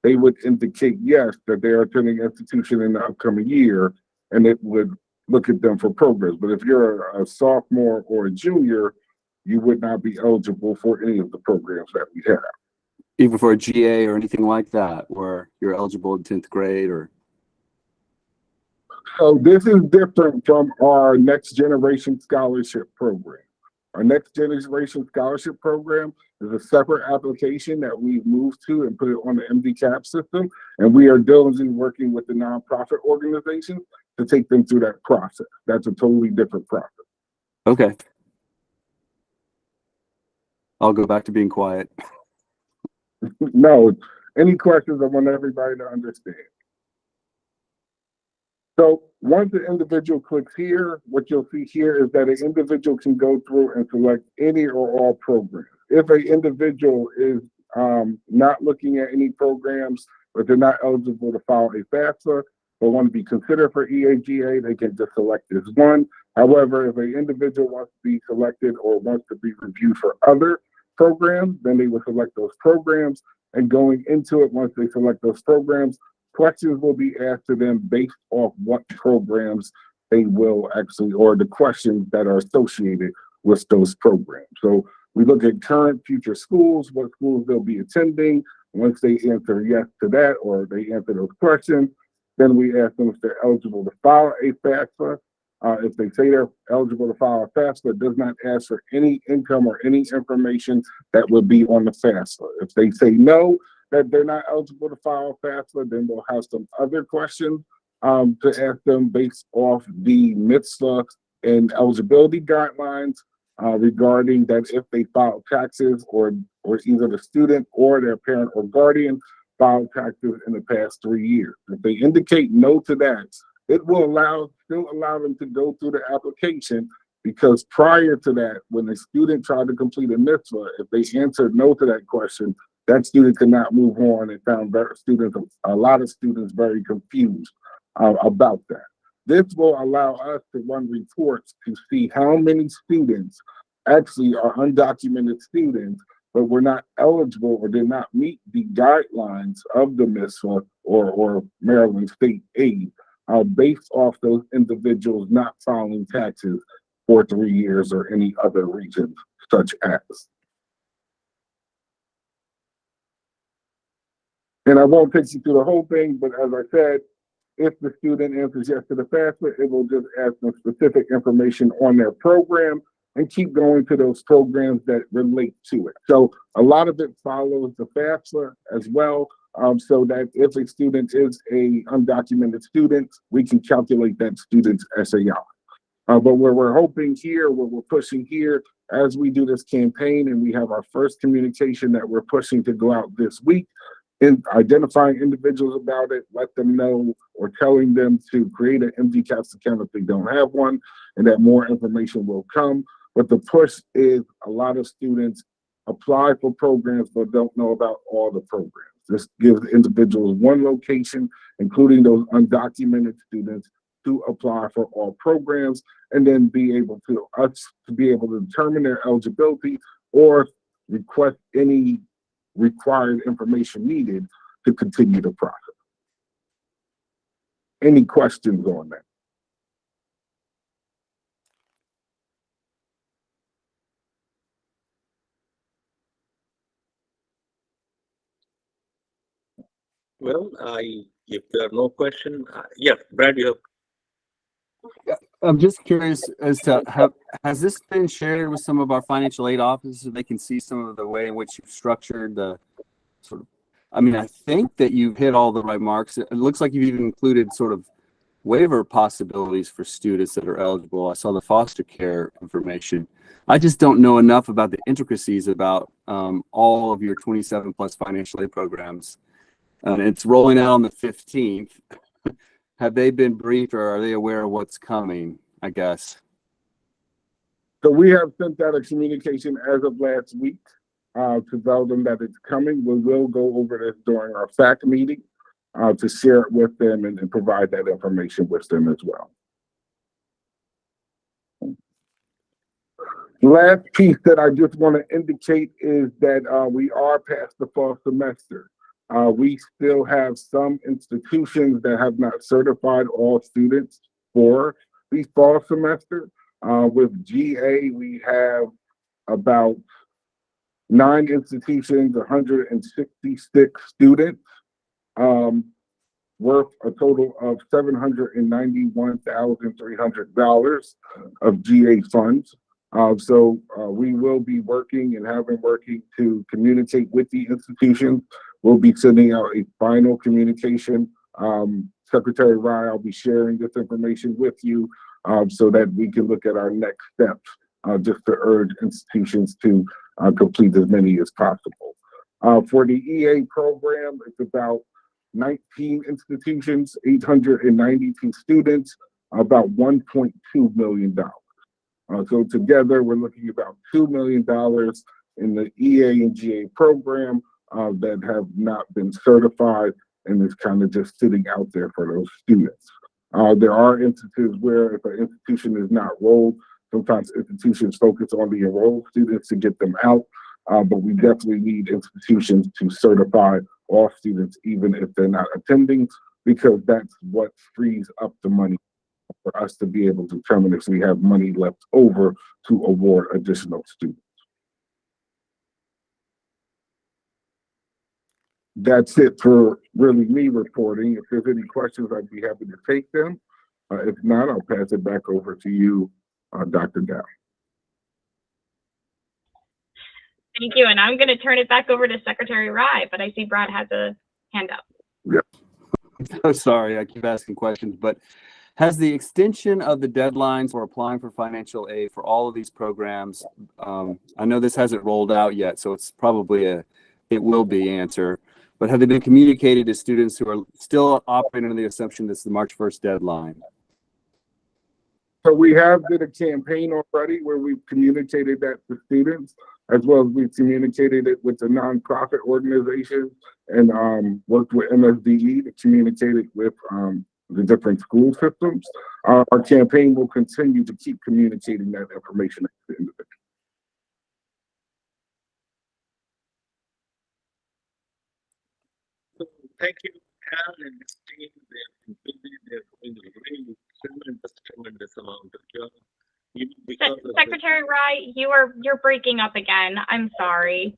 they would indicate yes, that they're attending an institution in the upcoming year, and it would look at them for programs. But if you're a sophomore or a junior, you would not be eligible for any of the programs that we have. Even for a GA or anything like that, where you're eligible in 10th grade or? So this is different from our Next Generation Scholarship Program. Our Next Generation Scholarship Program is a separate application that we've moved to and put it on the MDCAP system. And we are diligently working with the nonprofit organizations to take them through that process. That's a totally different process. Okay. I'll go back to being quiet. No, any questions? I want everybody to understand. So once the individual clicks here, what you'll see here is that an individual can go through and select any or all programs. If an individual is not looking at any programs, but they're not eligible to file a FAFSA or want to be considered for EAGA, they can just select this one. However, if an individual wants to be selected or wants to be reviewed for other programs, then they will select those programs. And going into it, once they select those programs, questions will be asked to them based off what programs they will actually, or the questions that are associated with those programs. So we look at current, future schools, what schools they'll be attending. Once they answer yes to that, or they answer those questions, then we ask them if they're eligible to file a FAFSA. If they say they're eligible to file a FAFSA, it does not ask for any income or any information that would be on the FAFSA. If they say no, that they're not eligible to file a FAFSA, then we'll have some other questions to ask them based off the MITSA and eligibility guidelines regarding that if they file taxes or either the student or their parent or guardian filed taxes in the past 3 years. If they indicate no to that, it will still allow them to go through the application, because prior to that, when the student tried to complete a mitzvah, if they answered no to that question, that student could not move on, and found a lot of students very confused about that. This will allow us to run reports to see how many students actually are undocumented students, but were not eligible or did not meet the guidelines of the MISFA or Maryland State Aid based off those individuals not filing taxes for 3 years or any other reasons such as. And I won't take you through the whole thing, but as I said, if the student answers yes to the FAFSA, it will just ask them specific information on their program and keep going to those programs that relate to it. So a lot of it follows the FAFSA as well, so that if a student is a undocumented student, we can calculate that student's SAI. But where we're hoping here, where we're pushing here, as we do this campaign and we have our first communication that we're pushing to go out this week, in identifying individuals about it, let them know, or telling them to create an MDCAPS account if they don't have one, and that more information will come. But the push is a lot of students apply for programs but don't know about all the programs. This gives individuals one location, including those undocumented students, to apply for all programs, and then be able to determine their eligibility or request any required information needed to continue the process. Any questions on that? Well, if there are no questions, yeah, Brad, you have. I'm just curious as to has this been shared with some of our financial aid offices so they can see some of the way in which you've structured the sort of, I mean, I think that you've hit all the right marks. It looks like you've even included sort of waiver possibilities for students that are eligible. I saw the foster care information. I just don't know enough about the intricacies about all of your 27 plus financial aid programs. It's rolling out on the 15th. Have they been briefed or are they aware of what's coming, I guess? So we have sent out a communication as of last week to tell them that it's coming. We will go over this during our FAC meeting to share it with them and provide that information with them as well. Last piece that I just want to indicate is that we are past the fall semester. We still have some institutions that have not certified all students for the fall semester. With GA, we have about 9 institutions, 166 students, worth a total of $791,300 of GA funds. So we will be working and have been working to communicate with the institutions. We'll be sending out a final communication. Secretary Rye, I'll be sharing this information with you so that we can look at our next steps, just to urge institutions to complete as many as possible. For the EA program, it's about 19 institutions, 892 students, about $1.2 million. So together, we're looking at about $2 million in the EA and GA program that have not been certified and is kind of just sitting out there for those students. There are instances where if an institution is not enrolled, sometimes institutions focus on the enrolled students to get them out, but we definitely need institutions to certify all students, even if they're not attending, because that's what frees up the money for us to be able to determine if we have money left over to award additional students. That's it for really me reporting. If there's any questions, I'd be happy to take them. If not, I'll pass it back over to you, Dr. Dow. Thank you. And I'm going to turn it back over to Secretary Rye, but I see Brad has a hand up. Yep. Oh, sorry, I keep asking questions, but has the extension of the deadlines for applying for financial aid for all of these programs, I know this hasn't rolled out yet, so it's probably it will be answer, but have they been communicated to students who are still operating under the assumption this is the March 1st deadline? So we have did a campaign already where we've communicated that to students, as well as we've communicated it with the nonprofit organizations and worked with MSDE to communicate it with the different school systems. Our campaign will continue to keep communicating that information to the individual. So thank you, Al and his team. They're busy. They're doing a really tremendous amount of job. Secretary Rye, you're breaking up again. I'm sorry.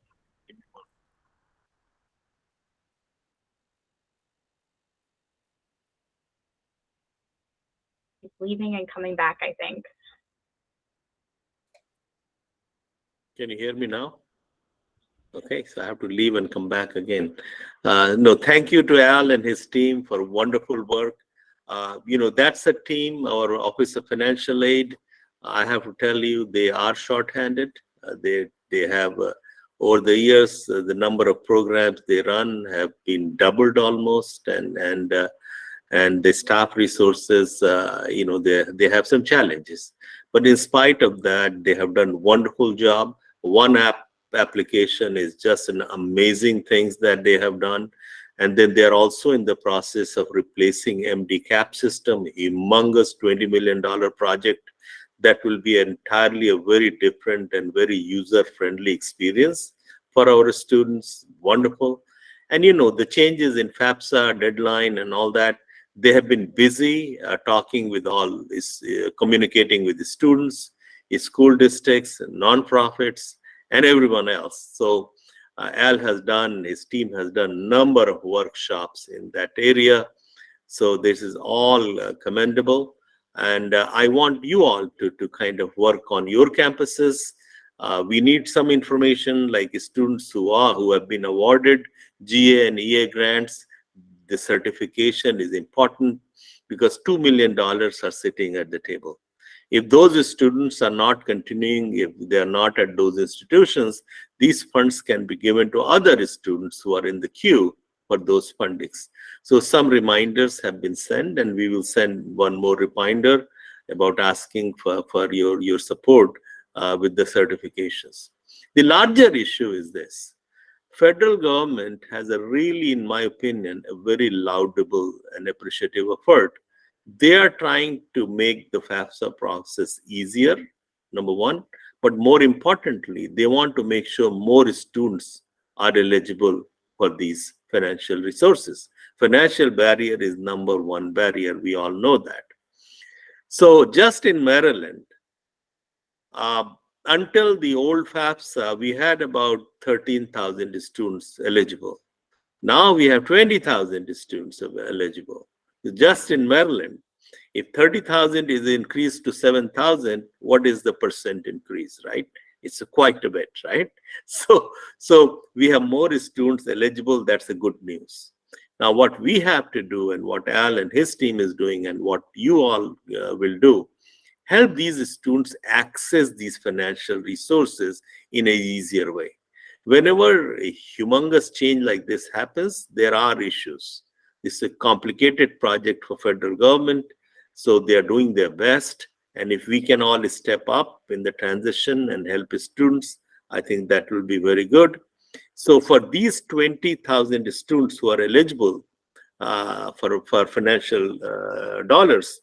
He's leaving and coming back, I think. Can you hear me now? Okay, so I have to leave and come back again. No, thank you to Al and his team for wonderful work. That's a team, our Office of Financial Aid. I have to tell you, they are shorthanded. They have, over the years, the number of programs they run have been doubled almost, and the staff resources, they have some challenges. But in spite of that, they have done a wonderful job. One application is just an amazing things that they have done. And then they are also in the process of replacing MD cap system, humongous $20 million project that will be entirely a very different and very user-friendly experience for our students. Wonderful. And the changes in FAFSA deadline and all that, they have been busy talking with all this, communicating with the students, school districts, non-profits, and everyone else. So Al has done, his team has done a number of workshops in that area. So this is all commendable. And I want you all to kind of work on your campuses. We need some information like students who have been awarded GA and EA grants. The certification is important because $2 million are sitting at the table. If those students are not continuing, if they are not at those institutions, these funds can be given to other students who are in the queue for those fundings. So some reminders have been sent, and we will send one more reminder about asking for your support with the certifications. The larger issue is this. Federal government has a really, in my opinion, a very laudable and appreciative effort. They are trying to make the FAFSA process easier, number one, but more importantly, they want to make sure more students are eligible for these financial resources. Financial barrier is number one barrier. We all know that. So just in Maryland, until the old FAFSA, we had about 13,000 students eligible. Now we have 20,000 students eligible. Just in Maryland, if 30,000 is increased to 7,000, what is the percent increase, right? It's quite a bit, right? So we have more students eligible. That's a good news. Now, what we have to do and what Al and his team is doing and what you all will do, help these students access these financial resources in an easier way. Whenever a humongous change like this happens, there are issues. This is a complicated project for federal government, so they are doing their best. And if we can all step up in the transition and help students, I think that will be very good. So for these 20,000 students who are eligible for financial dollars,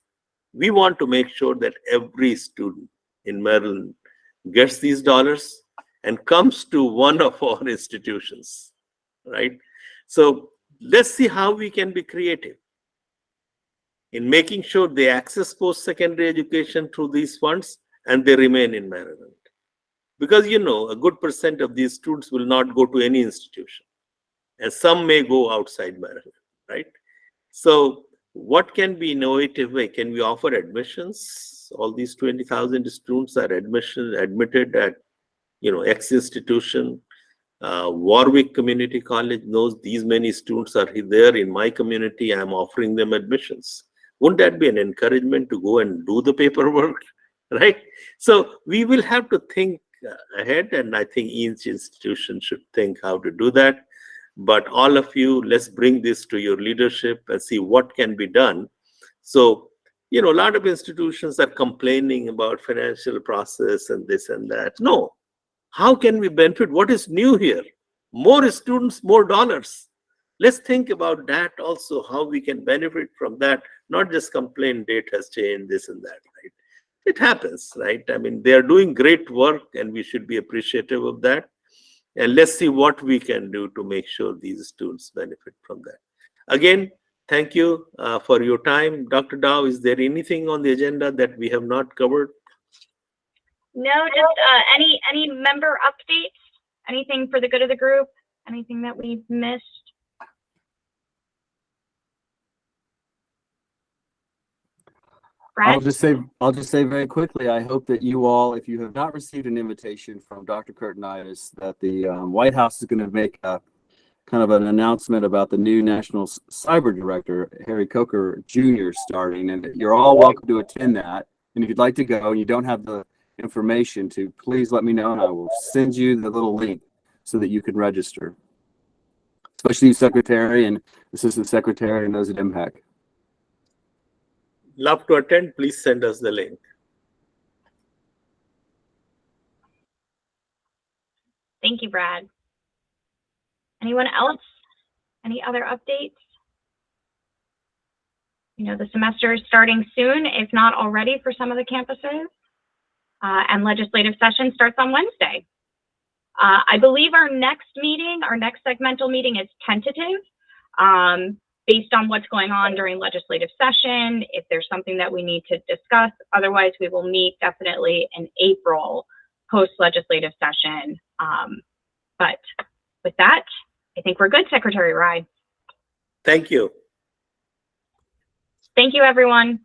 we want to make sure that every student in Maryland gets these dollars and comes to one of our institutions, right? So let's see how we can be creative in making sure they access post-secondary education through these funds and they remain in Maryland. Because, a good percent of these students will not go to any institution, and some may go outside Maryland, right? So what can be innovative way? Can we offer admissions? All these 20,000 students are admitted at, X institution. Warwick Community College knows these many students are there in my community. I'm offering them admissions. Wouldn't that be an encouragement to go and do the paperwork, right? So we will have to think ahead, and I think each institution should think how to do that. But all of you, let's bring this to your leadership and see what can be done. So, a lot of institutions are complaining about financial process and this and that. No, how can we benefit? What is new here? More students, more dollars. Let's think about that also, how we can benefit from that, not just complain date has changed, this and that, right? It happens, right? I mean, they are doing great work and we should be appreciative of that. And let's see what we can do to make sure these students benefit from that. Again, thank you for your time. Dr. Dow, is there anything on the agenda that we have not covered? No, just any member updates, anything for the good of the group, anything that we've missed? Brad? I'll just say very quickly, I hope that you all, if you have not received an invitation from Dr. Kurtenitis, that the White House is going to make a kind of an announcement about the new National Cyber Director, Harry Coker Jr. starting, and you're all welcome to attend that. And if you'd like to go and you don't have the information to, please let me know and I will send you the little link so that you can register, especially you, Secretary and Assistant Secretary and those at MHEC. Love to attend. Please send us the link. Thank you, Brad. Anyone else? Any other updates? You know, the semester is starting soon, if not already, for some of the campuses. And legislative session starts on Wednesday. I believe our next segmental meeting is tentative, based on what's going on during legislative session, if there's something that we need to discuss. Otherwise, we will meet definitely in April, post-legislative session. But with that, I think we're good, Secretary Rye. Thank you. Thank you, everyone.